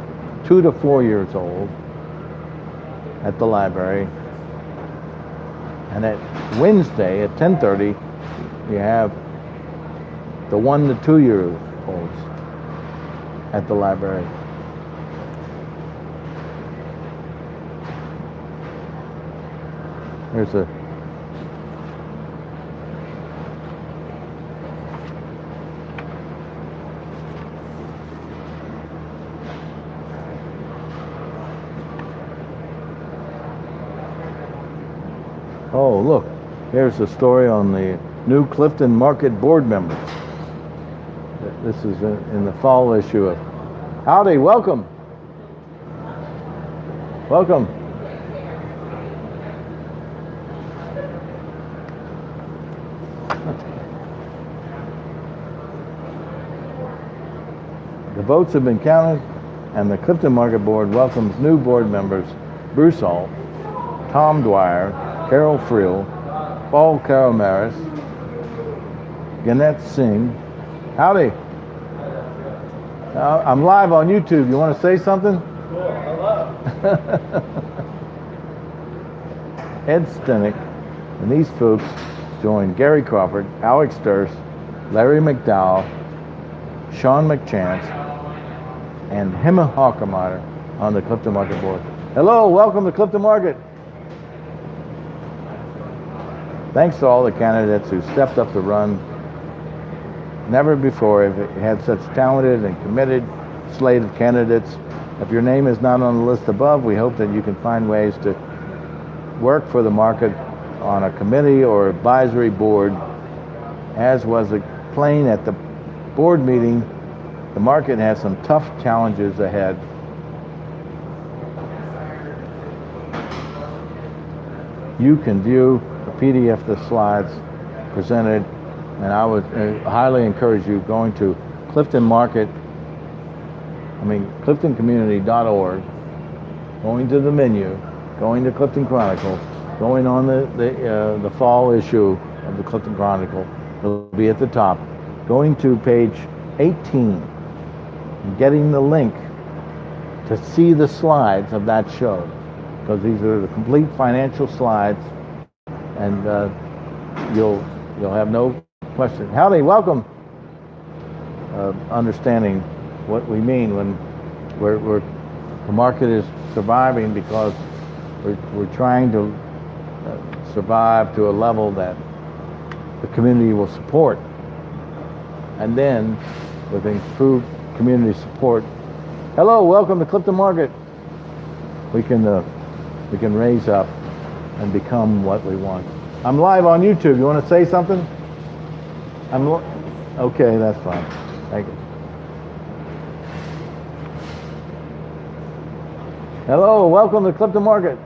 2 to 4 years old at the library. And at Wednesday at 10:30, we have the 1 to 2 year olds at the library. There's a oh, look, here's the story on the new Clifton Market board members. This is in the fall issue of Howdy, welcome. Welcome. The votes have been counted, and the Clifton Market Board welcomes new board members Bruce Alt, Tom Dwyer, Carol Friel, Paul Karamaris, Gannett Singh. Howdy. I'm live on YouTube. You want to say something? Cool, hello. Ed Stenick and these folks joined Gary Crawford, Alex Durst, Larry McDowell, Sean McChance, and Hema Hockemeyer on the Clifton Market Board. Hello, welcome to Clifton Market. Thanks to all the candidates who stepped up to run. Never before have it had such talented and committed slate of candidates. If your name is not on the list above, we hope that you can find ways to work for the market on a committee or advisory board. As was explained at the board meeting, the market has some tough challenges ahead. You can view the PDF, the slides presented, and I would highly encourage you going to CliftonCommunity.org, going to the menu, going to Clifton Chronicle, going on the fall issue of the Clifton Chronicle. It'll be at the top. Going to page 18 and getting the link to see the slides of that show, because these are the complete financial slides, and you'll have no question. Howdy, welcome. Understanding what we mean when the market is surviving, because we're trying to survive to a level that the community will support, and then with improved community support. Hello, welcome to Clifton Market. We can raise up and become what we want. I'm live on YouTube. You want to say something? Okay, that's fine. Thank you. Hello, welcome to Clifton Market.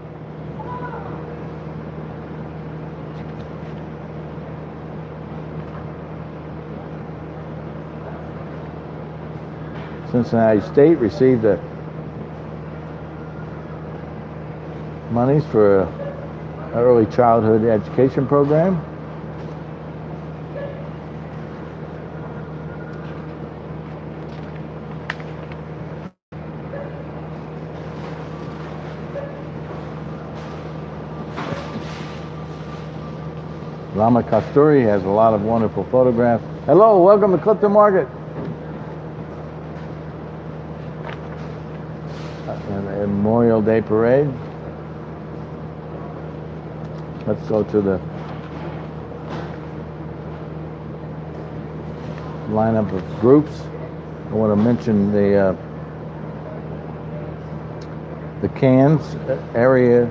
Cincinnati State received monies for an early childhood education program. Lama Kasturi has a lot of wonderful photographs. Hello, welcome to Clifton Market. And a Memorial Day parade. Let's go to the lineup of groups. I want to mention the Cairns Area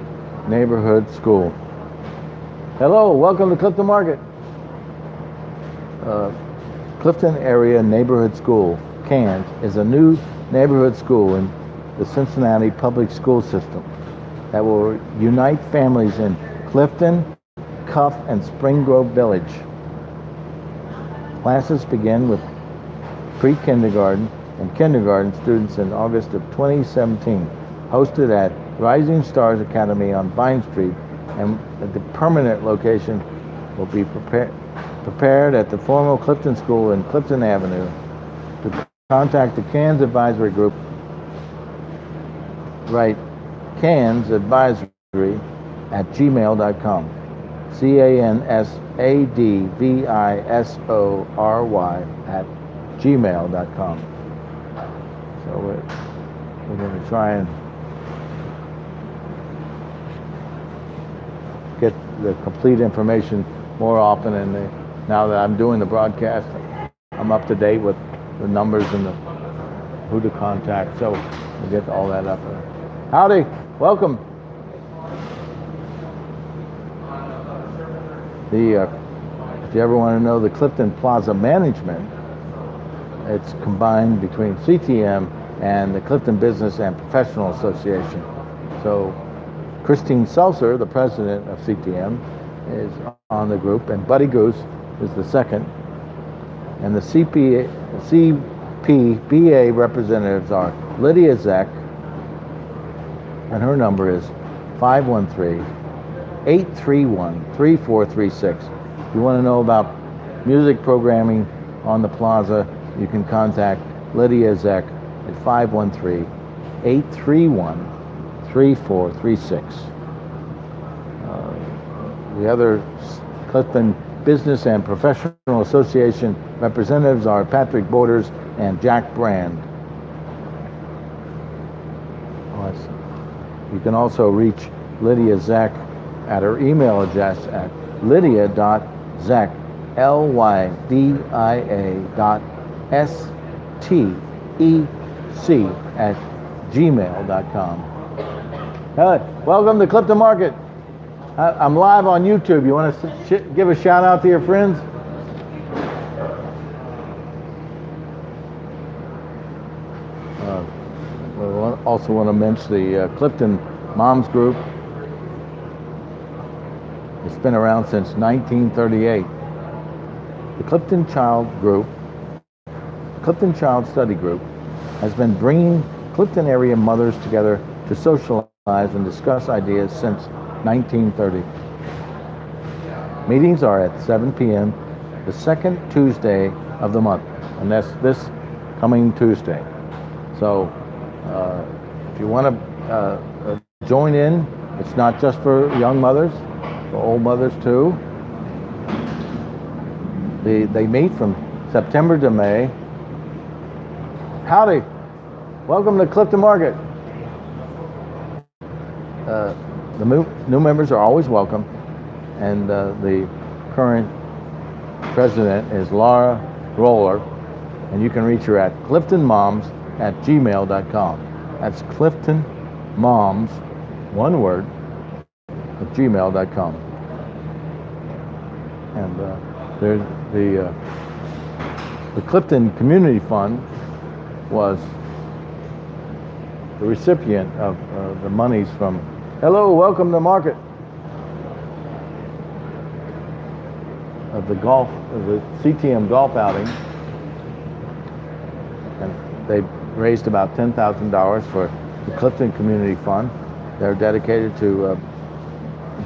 Neighborhood School. Hello, welcome to Clifton Market. Clifton Area Neighborhood School, Cairns, is a new neighborhood school in the Cincinnati public school system that will unite families in Clifton, Cuff, and Spring Grove Village. Classes begin with pre-kindergarten and kindergarten students in August of 2017, hosted at Rising Stars Academy on Vine Street, and the permanent location will be prepared at the former Clifton School in Clifton Avenue. To contact the Cairns Advisory Group, write CairnsAdvisory@gmail.com. Cansadvisory@gmail.com. So we're going to try and get the complete information more often. And now that I'm doing the broadcast, I'm up to date with the numbers and who to contact. So we'll get all that up. Howdy, welcome. If you ever want to know the Clifton Plaza management, it's combined between CTM and the Clifton Business and Professional Association. So Christine Seltzer, the president of CTM, is on the group, and Buddy Goose is the second. And the CPBA representatives are Lydia Zeck, and her number is 513-831-3436. If you want to know about music programming on the plaza, you can contact Lydia Zeck at 513-831-3436. The other Clifton Business and Professional Association representatives are Patrick Borders and Jack Brand. You can also reach Lydia Zeck at her email address at lydia.zeck, lydia.stec@gmail.com. Welcome to Clifton Market. I'm live on YouTube. You want to give a shout out to your friends? We also want to mention the Clifton Moms Group. It's been around since 1938. The Clifton Child Study Group, has been bringing Clifton area mothers together to socialize and discuss ideas since 1930. Meetings are at 7 p.m. the second Tuesday of the month, and that's this coming Tuesday. So if you want to join in, it's not just for young mothers, for old mothers too. They meet from September to May. Howdy, welcome to Clifton Market. The new members are always welcome, and the current president is Lohre, and you can reach her at cliftonmoms@gmail.com. That's cliftonmoms, one word, at gmail.com. And the Clifton Community Fund was the recipient of the monies from, hello, welcome to Market, of the CTM golf outing. And they raised about $10,000 for the Clifton Community Fund. They're dedicated to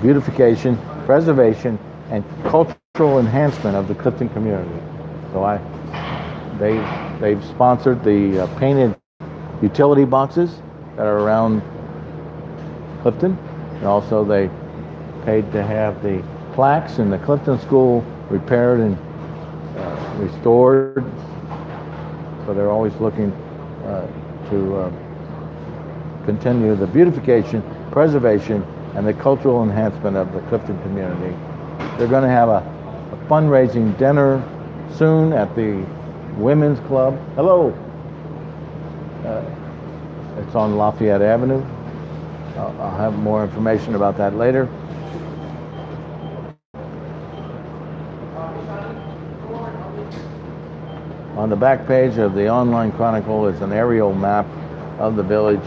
beautification, preservation, and cultural enhancement of the Clifton community. So they've sponsored the painted utility boxes that are around Clifton, and also they paid to have the plaques in the Clifton School repaired and restored. So they're always looking to continue the beautification, preservation, and the cultural enhancement of the Clifton community. They're going to have a fundraising dinner soon at the Women's Club. Hello. It's on Lafayette Avenue. I'll have more information about that later. On the back page of the online Chronicle is an aerial map of the village.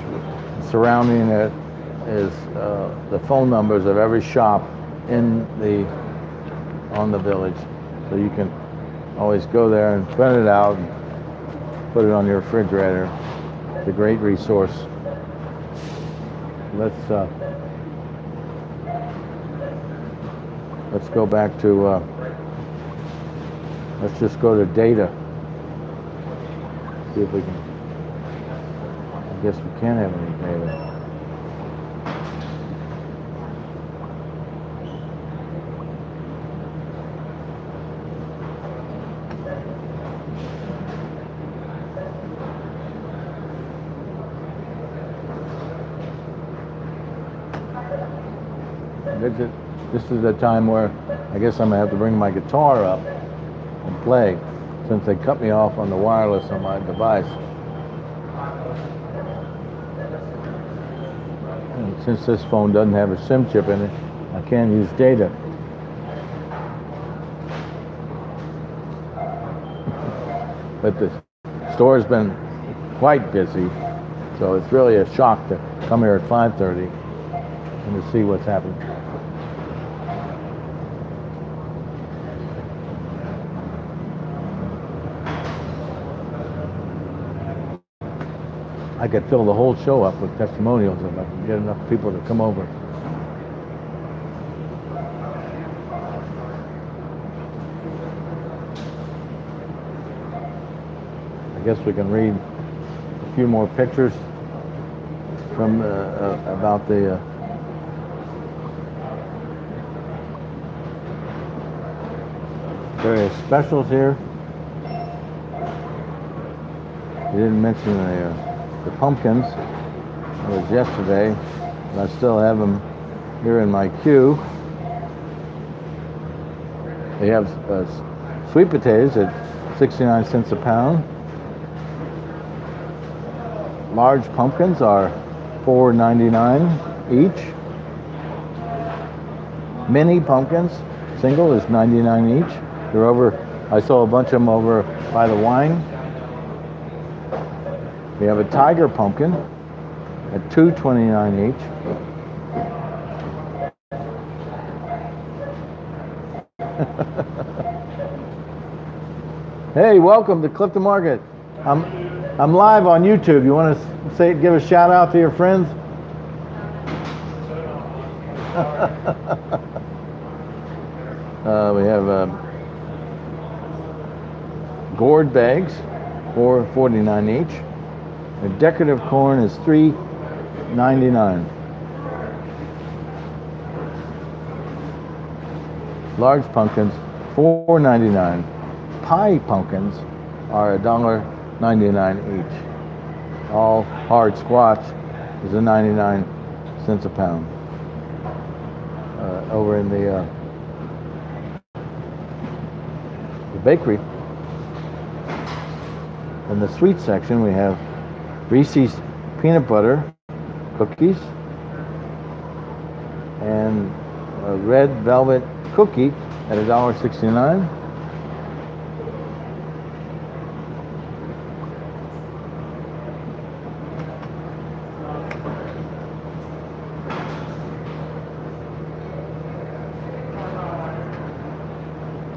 Surrounding it is the phone numbers of every shop on the village. So you can always go there and print it out and put it on your refrigerator. It's a great resource. Let's go back to let's just go to data. See if we can. I guess we can't have any data. This is a time where I guess I'm gonna have to bring my guitar up and play, since they cut me off on the wireless on my device. And since this phone doesn't have a SIM chip in it, I can't use data. But the store's been quite busy, so it's really a shock to come here at 5:30 and to see what's happening. I could fill the whole show up with testimonials if I could get enough people to come over. I guess we can read a few more pictures from about the various specials here. You didn't mention the pumpkins. It was yesterday, and I still have them here in my queue. They have sweet potatoes at 69 cents a pound. Large pumpkins are $4.99 each. Mini pumpkins, single, is $99 each. They're over. I saw a bunch of them over by the wine. We have a tiger pumpkin at $2.29 each. Hey, welcome to Clifton Market. I'm live on YouTube. You want to give a shout out to your friends? We have gourd bags, $4.49 each. The decorative corn is $3.99. Large pumpkins, $4.99. Pie pumpkins are $1.99 each. All hard squash is 99 cents a pound. Over in the bakery, in the sweet section, we have Reese's peanut butter cookies and a red velvet cookie at $1.69.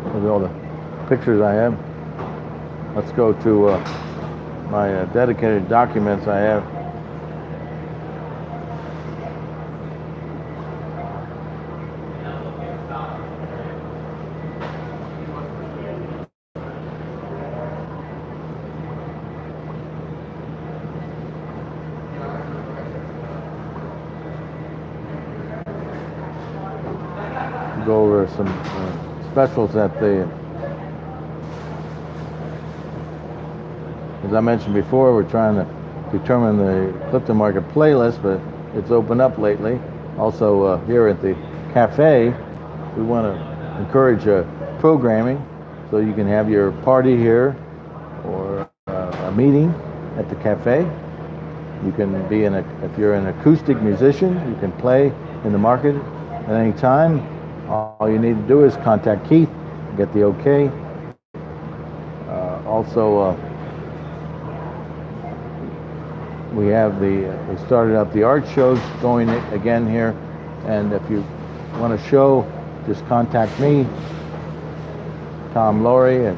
Look at all the pictures I have. Let's go to my dedicated documents I have. Go over some specials at the, as I mentioned before, we're trying to determine the Clifton Market playlist, but it's opened up lately. Also here at the cafe, we want to encourage programming, so you can have your party here or a meeting at the cafe. You can be if you're an acoustic musician, you can play in the market at any time. All you need to do is contact Keith, get the okay. We started up the art shows going again here, and if you want a show, just contact me, Tom Lohre, at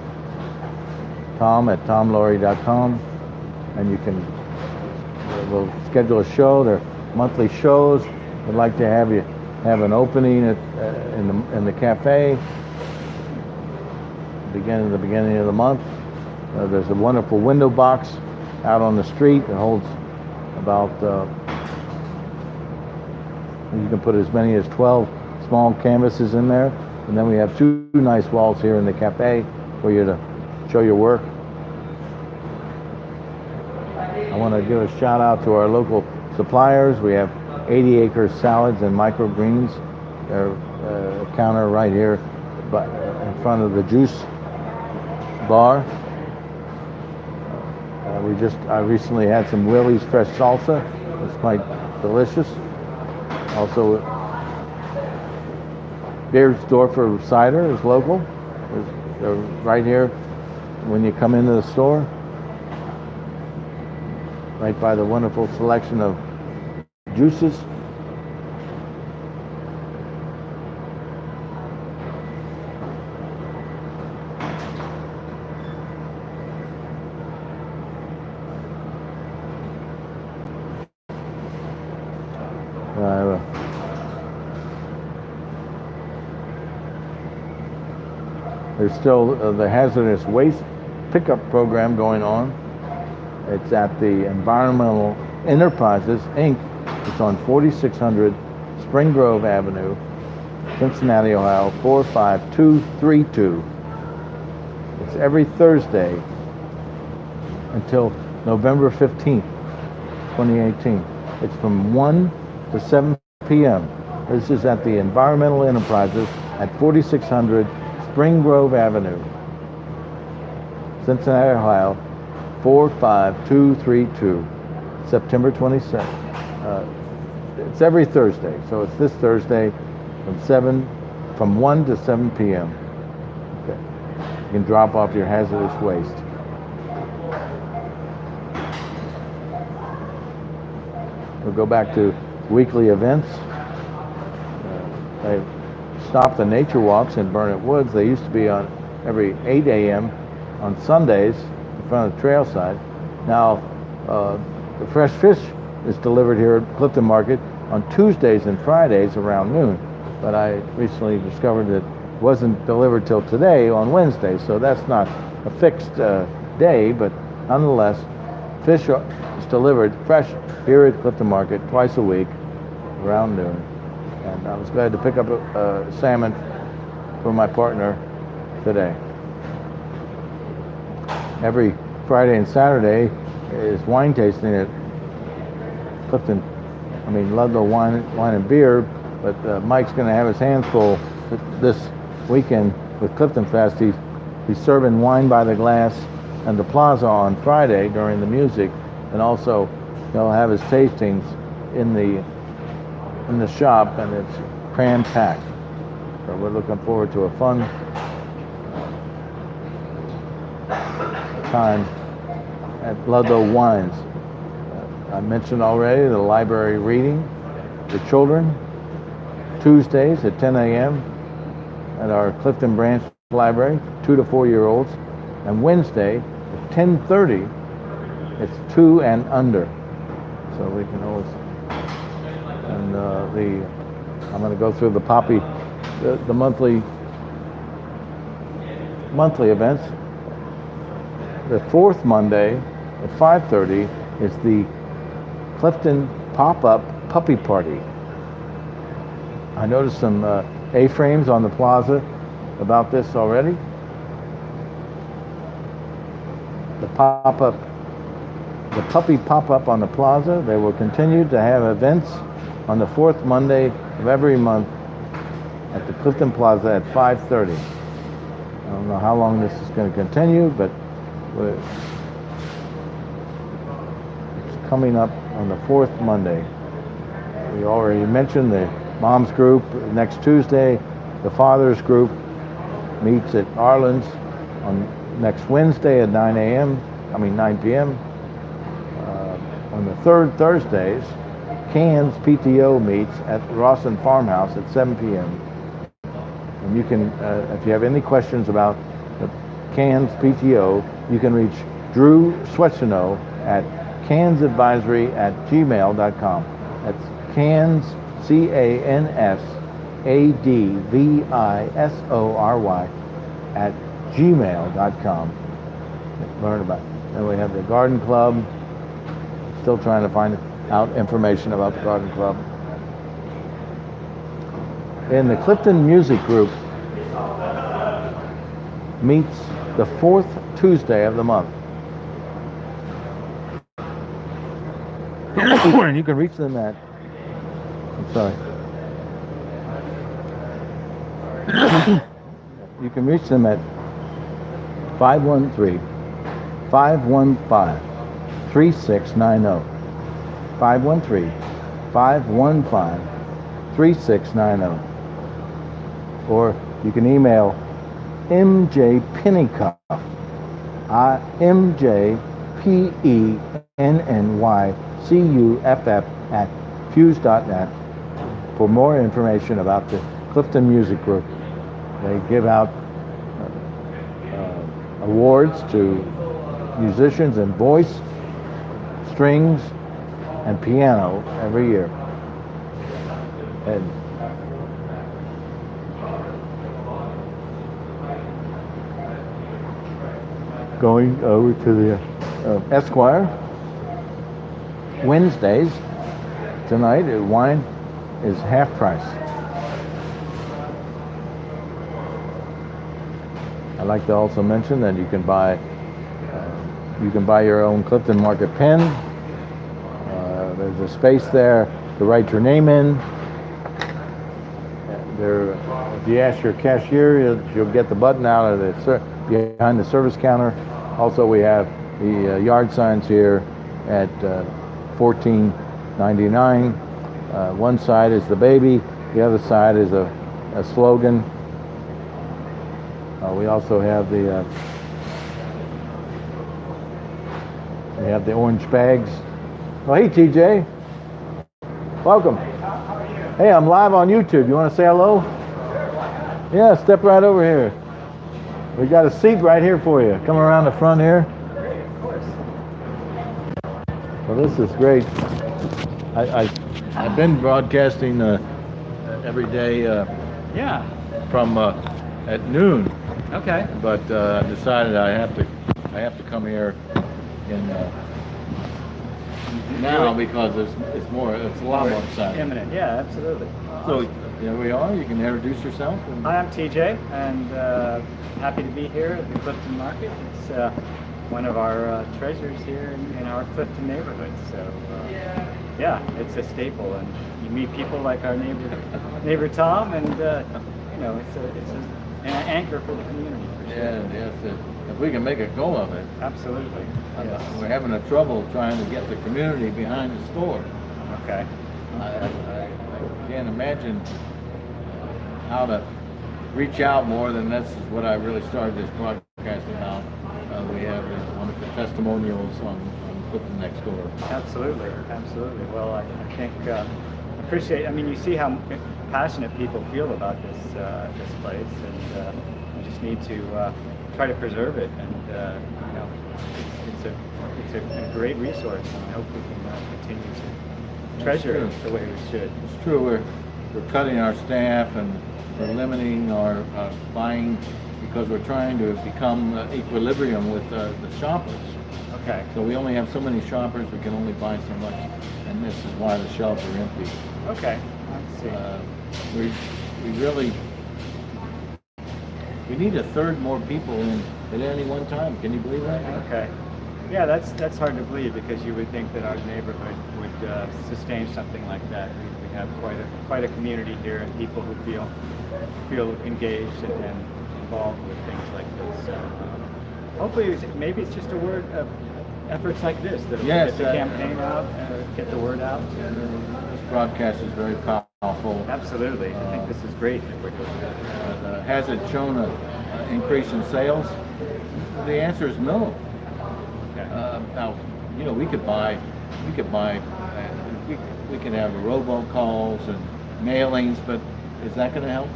tom@tomlohre.com, and we'll schedule a show. They're monthly shows. We'd like to have you have an opening in the cafe the beginning of the month. There's a wonderful window box out on the street that holds about you can put as many as 12 small canvases in there, and then we have 2 nice walls here in the cafe for you to show your work. I want to give a shout out to our local suppliers. We have 80 Acres Salads and Microgreens Their counter right here, but in front of the juice bar. I recently had some Willie's fresh salsa. It's quite delicious. Also, Beersdorfer cider is local. They're right here when you come into the store. Right by the wonderful selection of juices. There's still the hazardous waste pickup program going on. It's at the Environmental Enterprises, Inc. It's on 4600 Spring Grove Avenue, Cincinnati, Ohio, 45232. It's every Thursday until November 15th, 2018. It's from 1 to 7 p.m. This is at the Environmental Enterprises at 4600 Spring Grove Avenue, Cincinnati, Ohio, 45232, September 22nd. It's every Thursday, so it's this Thursday from 1 to 7 p.m. Okay. You can drop off your hazardous waste. We'll go back to weekly events. I stopped the nature walks in Burnett Woods. They used to be on every 8 a.m. on Sundays in front of Trailside. Now, the fresh fish is delivered here at Clifton Market on Tuesdays and Fridays around noon. But I recently discovered that it wasn't delivered till today on Wednesday, so that's not a fixed day, but nonetheless, fish is delivered fresh here at Clifton Market twice a week around noon. And I was glad to pick up a salmon for my partner today. Every Friday and Saturday is wine tasting at Ludlow Wine and Beer, but Mike's going to have his hands full this weekend with CliftonFest. He's serving wine by the glass and the Plaza on Friday during the music, and also he'll have his tastings in the shop, and it's cram-packed. So we're looking forward to a fun time at Ludlow Wines. I mentioned already the library reading for children, Tuesdays at 10 a.m. at our Clifton Branch Library, 2 to 4-year-olds, and Wednesday at 10:30, it's 2 and under. So we can always, and I'm going to go through the monthly events. The fourth Monday at 5:30 is the Clifton Pop-Up Puppy Party. I noticed some A-frames on the plaza about this already. The puppy pop-up on the plaza. They will continue to have events on the fourth Monday of every month at the Clifton Plaza at 5:30. I don't know how long this is going to continue, but it's coming up on the fourth Monday. We already mentioned the Moms group next Tuesday. The Fathers group meets at Arlen's on next Wednesday at 9 p.m. On the third Thursdays, Cannes PTO meets at Rawson Farmhouse at 7 p.m. And you can, if you have any questions about the Cannes PTO, you can reach Drew Swetchino at cansadvisory@gmail.com. That's Cannes, CANSADVISORY @gmail.com. Learn about it. Then we have the Garden Club. Still trying to find out information about the Garden Club. And the Clifton Music Group meets the fourth Tuesday of the month. And you can reach them at, You can reach them at 513-515-3690. 513-515-3690. Or you can email MJ Pennycuff, MJPENNYCUFF at Tues.net for more information about the Clifton Music Group. They give out awards to musicians in voice, strings, and piano every year. And going over to the Esquire, Wednesdays, tonight, wine is half price. I'd like to also mention that you can buy your own Clifton Market pen. There's a space there to write your name in. There, if you ask your cashier, you'll get the button out of the behind the service counter. Also, we have the yard signs here at $14.99. One side is the baby, the other side is a slogan. We also have the orange bags. Oh, hey TJ, welcome. Hey, I'm live on YouTube. You want to say hello? Yeah, step right over here. We got a seat right here for you. Come around the front here. Well, this is great. I've been broadcasting every day. Yeah. From at noon. Okay. But I decided I have to come here in now because it's a lot more exciting. Imminent, yeah, absolutely. So here we are. You can introduce yourself. Hi, I'm TJ, and happy to be here at the Clifton Market. It's one of our treasures here in our Clifton neighborhood. So yeah, it's a staple, and you meet people like our neighbor Tom, and it's an anchor for the community. For sure. Yeah, yes. If we can make a go of it. Absolutely. Yes. We're having a trouble trying to get the community behind the store. Okay. I can't imagine how to reach out more than this is what I really started this broadcast about. We have wonderful testimonials on Clifton next door. Absolutely, absolutely. Well, I think appreciate. I mean, you see how passionate people feel about this place, and we just need to try to preserve it. And it's a great resource, and I hope we can continue to treasure it the way we should. It's true. We're cutting our staff and we're limiting our buying because we're trying to become equilibrium with the shoppers. Okay. So we only have so many shoppers. We can only buy so much, and this is why the shelves are empty. Okay. I see. We need a third more people in at any one time. Can you believe that? Okay. Yeah, that's hard to believe because you would think that our neighborhood would sustain something like that. We have quite a community here and people who feel engaged and involved with things like this. So hopefully, maybe it's just a word of efforts like this that'll get the campaign out, get the word out. This broadcast is very powerful. Absolutely, I think this is great that we're doing that. Has it shown an increase in sales? The answer is no. Okay. Now, we could have robocalls and mailings, but is that going to help?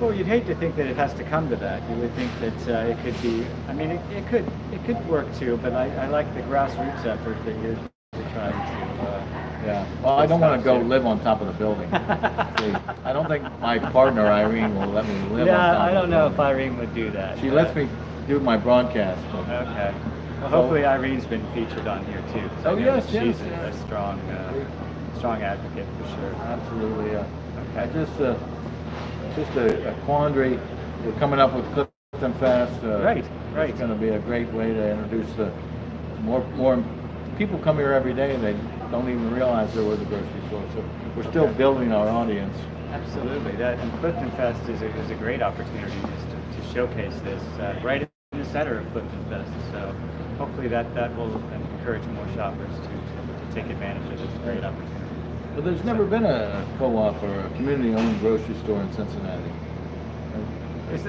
Well, you'd hate to think that it has to come to that. You would think that it could be. I mean, it could work too. But I like the grassroots effort that you're trying to. Yeah. Well, I don't want to go live on top of the building. See, I don't think my partner Irene will let me live on top of the building. Yeah, I don't know if Irene would do that. She lets me do my broadcast. But okay. Well, hopefully Irene's been featured on here too. Oh yes, she's a strong advocate for sure. Absolutely. Okay. Just a quandary. We're coming up with CliftonFest. Right. It's going to be a great way to introduce more people come here every day and they don't even realize there was a grocery store. So we're still building our audience. Absolutely. That and CliftonFest is a great opportunity just to showcase this right in the center of CliftonFest. So hopefully that will encourage more shoppers to take advantage of this great opportunity. But there's never been a co-op or a community-owned grocery store in Cincinnati.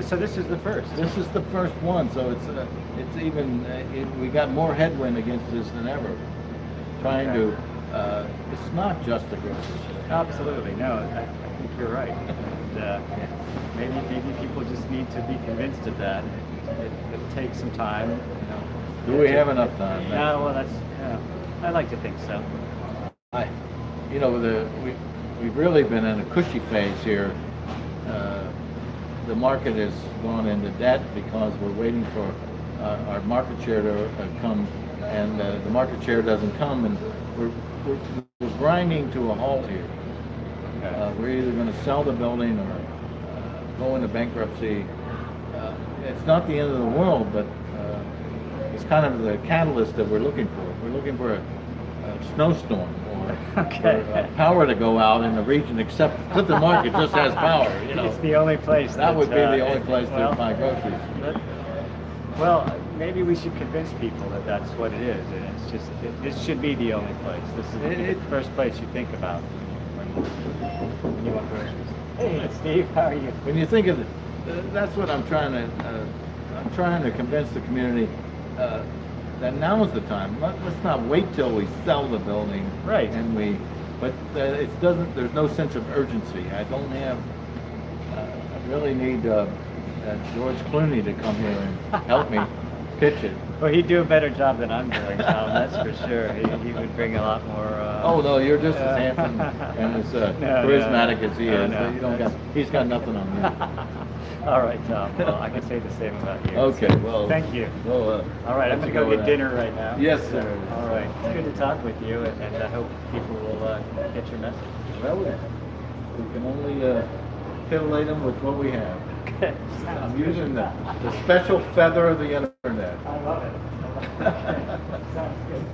So this is the first. This is the first one, so it's even we got more headwind against us than ever. Trying to, it's not just a grocery store. Absolutely, no. I think you're right. And, maybe people just need to be convinced of that. It takes some time. Do we have enough time? No, well, I'd like to think so. We've really been in a cushy phase here. The market has gone into debt because we're waiting for our market share to come, and the market share doesn't come, and we're grinding to a halt here. We're either going to sell the building or go into bankruptcy. It's not the end of the world, but it's kind of the catalyst that we're looking for. We're looking for a snowstorm or power to go out in the region, except Clifton Market just has power. It's the only place. That would be the only place to buy groceries. Well, maybe we should convince people that that's what it is, and it's just this should be the only place. This is the first place you think about when you want groceries. Hey, Steve, how are you? When you think of it, that's what I'm trying to convince the community that now is the time. Let's not wait till we sell the building. Right. But it doesn't. There's no sense of urgency. I don't have. I really need George Clooney to come here and help me pitch it. Well, he'd do a better job than I'm doing, Tom, that's for sure. He would bring a lot more... oh, no, you're just as handsome and as charismatic as he is. He's got nothing on you. All right, Tom. Well, I can say the same about you. Okay, well... Thank you. Well, all right, I'm going to go get dinner right now. Yes, sir. All right. It's good to talk with you, and I hope people will get your message. Well, we can only titillate them with what we have. I'm using the special feather of the internet. I love it. Sounds good.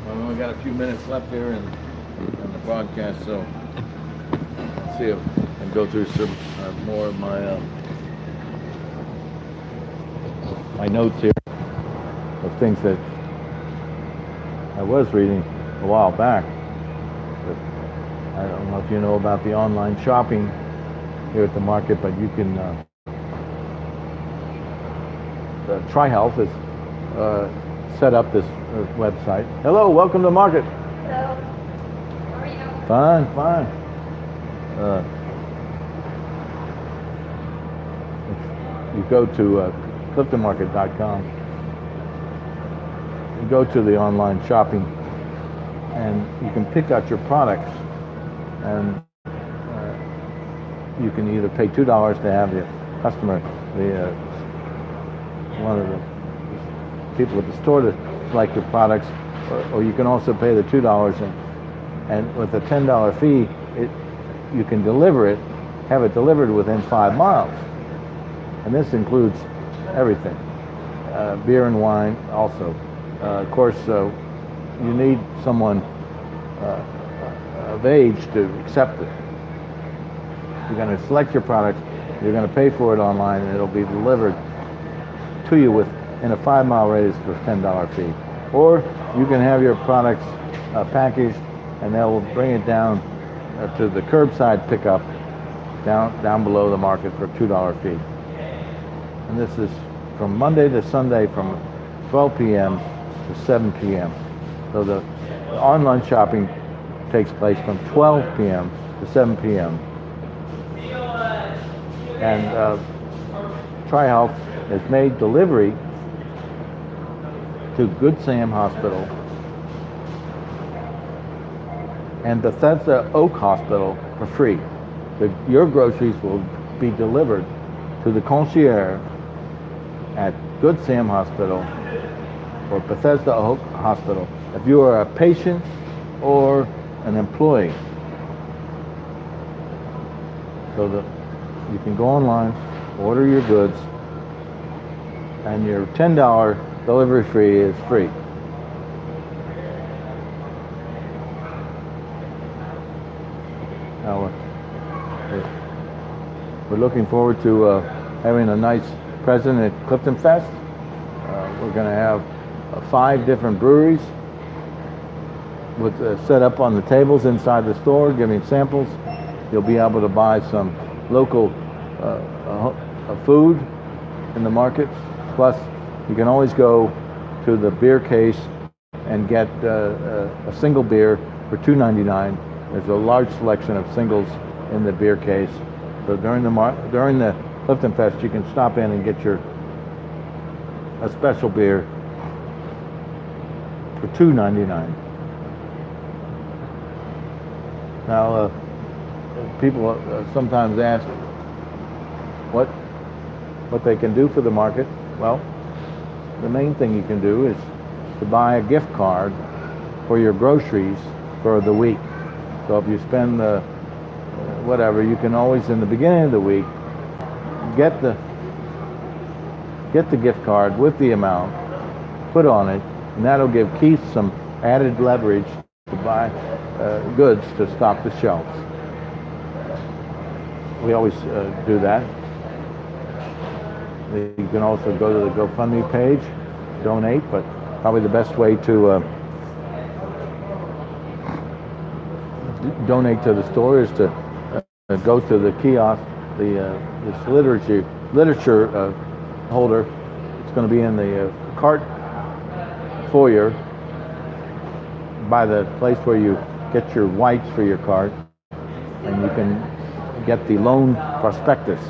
We only got a few minutes left here in the broadcast, so let's see if I can go through some more of my notes here of things that I was reading a while back. I don't know if you know about the online shopping here at the market, but you can, TriHealth has set up this website. Hello, welcome to market. Hello. How are you? Fine. You go to CliftonMarket.com. You go to the online shopping, and you can pick out your products. And you can either pay $2 to have the customer, one of the people at the store to select your products, or you can also pay the $2 and with a $10 fee, you can have it delivered within 5 miles. And this includes everything, beer and wine also. Of course, you need someone of age to accept it. You're going to select your product, you're going to pay for it online, and it'll be delivered to you in a 5-mile radius for a $10 fee. Or you can have your products packaged, and they'll bring it down to the curbside pickup down below the market for a $2 fee. And this is from Monday to Sunday from 12 p.m. to 7 p.m. So the online shopping takes place from 12 p.m. to 7 p.m. And TriHealth has made delivery to Good Sam Hospital and Bethesda Oak Hospital for free. Your groceries will be delivered to the concierge at Good Sam Hospital or Bethesda Oak Hospital if you are a patient or an employee. So that you can go online, order your goods, and your $10 delivery fee is free. Now, we're looking forward to having a nice present at CliftonFest. We're going to have 5 different breweries with set up on the tables inside the store, giving samples. You'll be able to buy some local food in the market. Plus, you can always go to the beer case and get a single beer for $2.99. There's a large selection of singles in the beer case. So during the Clifton Fest, you can stop in and get a special beer for $2.99. Now, people sometimes ask what they can do for the market. Well, the main thing you can do is to buy a gift card for your groceries for the week. So if you spend whatever, you can always, in the beginning of the week, get the gift card with the amount, put on it, and that'll give Keith some added leverage to buy goods to stock the shelves. We always do that. You can also go to the GoFundMe page, donate, but probably the best way to donate to the store is to go to the kiosk, this literature holder. It's going to be in the cart foyer by the place where you get your whites for your cart, and you can get the loan prospectus.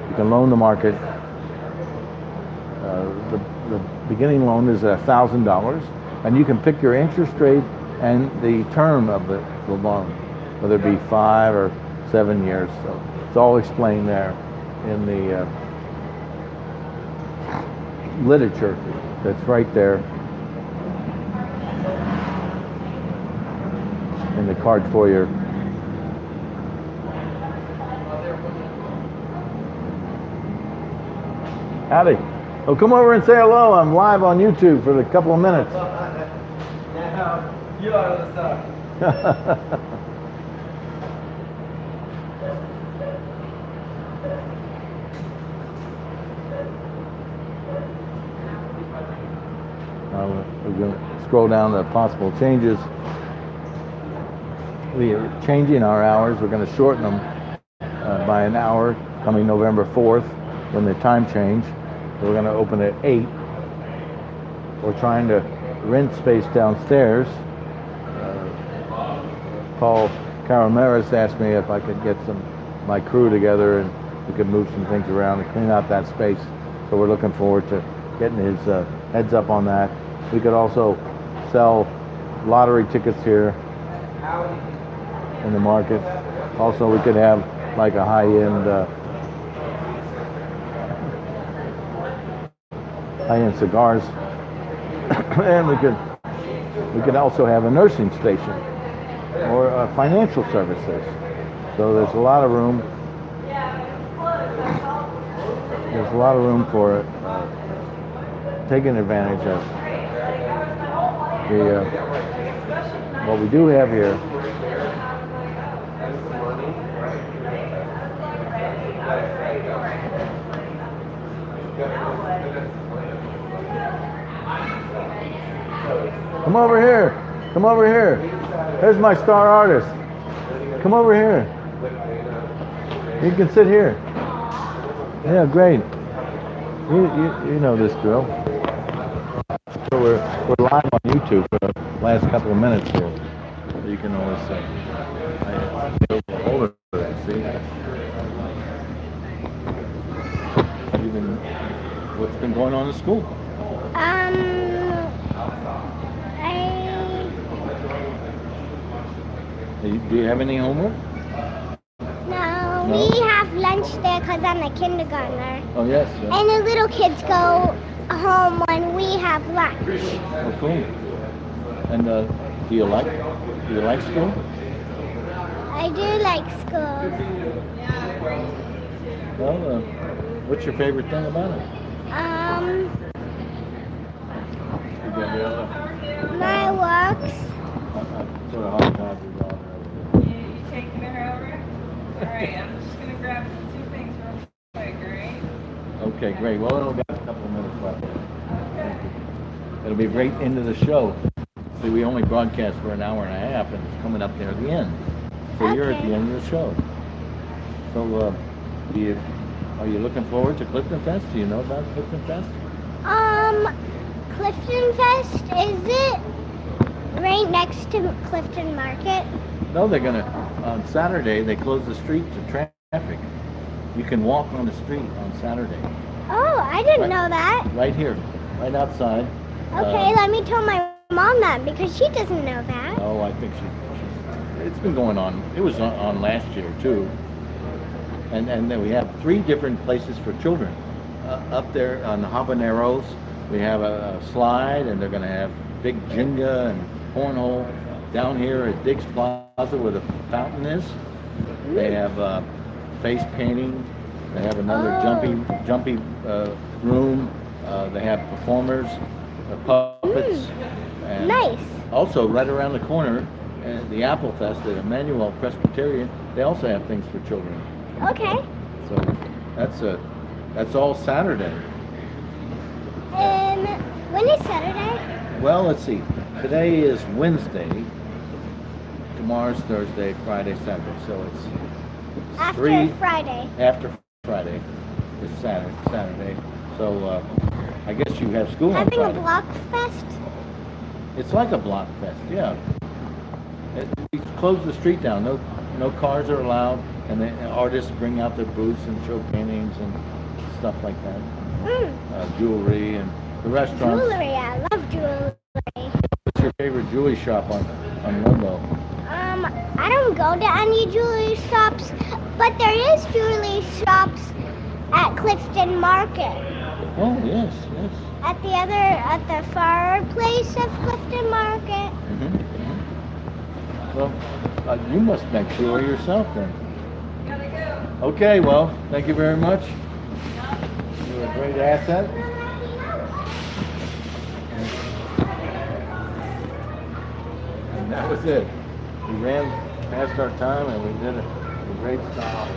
You can loan the market. The beginning loan is $1,000, and you can pick your interest rate and the term of the loan, whether it be 5 or 7 years. So it's all explained there in the literature that's right there in the card foyer. Howdy. Oh, come over and say hello. I'm live on YouTube for a couple of minutes. Now, you are the star. We're going to scroll down the possible changes. We are changing our hours. We're going to shorten them by an hour coming November 4th when the time change. So we're going to open at 8. We're trying to rent space downstairs. Paul Caramaris asked me if I could get my crew together and we could move some things around and clean out that space. So we're looking forward to getting his heads up on that. We could also sell lottery tickets here in the market. Also, we could have like a high-end cigars, and we could also have a nursing station or financial services. So there's a lot of room. There's a lot of room for taking advantage of what we do have here. Come over here. Come over here. There's my star artist. Come over here. You can sit here. Yeah, great. You know this drill. So we're live on YouTube for the last couple of minutes here. You can always say. Older, see. What's been going on in school? Do you have any homework? No, we have lunch there because I'm a kindergartner. Oh, yes. And the little kids go home when we have lunch. Oh, cool. And do you like school? I do like school. Well, what's your favorite thing about it? My works. Sort of hard time to draw. Okay, great. Well, we've got a couple of minutes left. It'll be right into the show. See, we only broadcast for an hour and a half, and it's coming up there at the end. So you're at Okay. the end of the show. So, are you looking forward to CliftonFest? Do you know about CliftonFest? CliftonFest, is it right next to Clifton Market? No, they're gonna, on Saturday, they close the street to traffic. You can walk on the street on Saturday. Oh, I didn't Right. know that. Right here, right outside. Okay, let me tell my mom that because she doesn't know that. Oh, I think it's been going on. It was on last year too. And then we have 3 different places for children. Up there on the Habaneros, we have a slide, and they're going to have big Jenga and cornhole. Down here at Diggs Plaza, where the fountain is, they have face painting. They have another jumpy room. They have performers, puppets. And Nice. also, right around the corner, the AppleFest at Immanuel Presbyterian, they also have things for children. Okay. So that's all Saturday. When is Saturday? Well, let's see. Today is Wednesday. Tomorrow's Thursday, Friday, Saturday. So it's After 3 Friday. after Friday is Saturday. So I guess you have school on Having a Friday. block fest? It's like a block fest, yeah. We close the street down. No cars are allowed, and the artists bring out their booths and show paintings and stuff like that. Jewelry and the restaurants. Jewelry, I love jewelry. What's your favorite jewelry shop on Ludlow? I don't go to any jewelry shops, but there is jewelry shops at Clifton Market. Oh, yes. At the far place of Clifton Market. Well, you must make jewelry yourself then. Okay, well, thank you very much. You're a great asset. And that was it. We ran past our time, and we did a great job.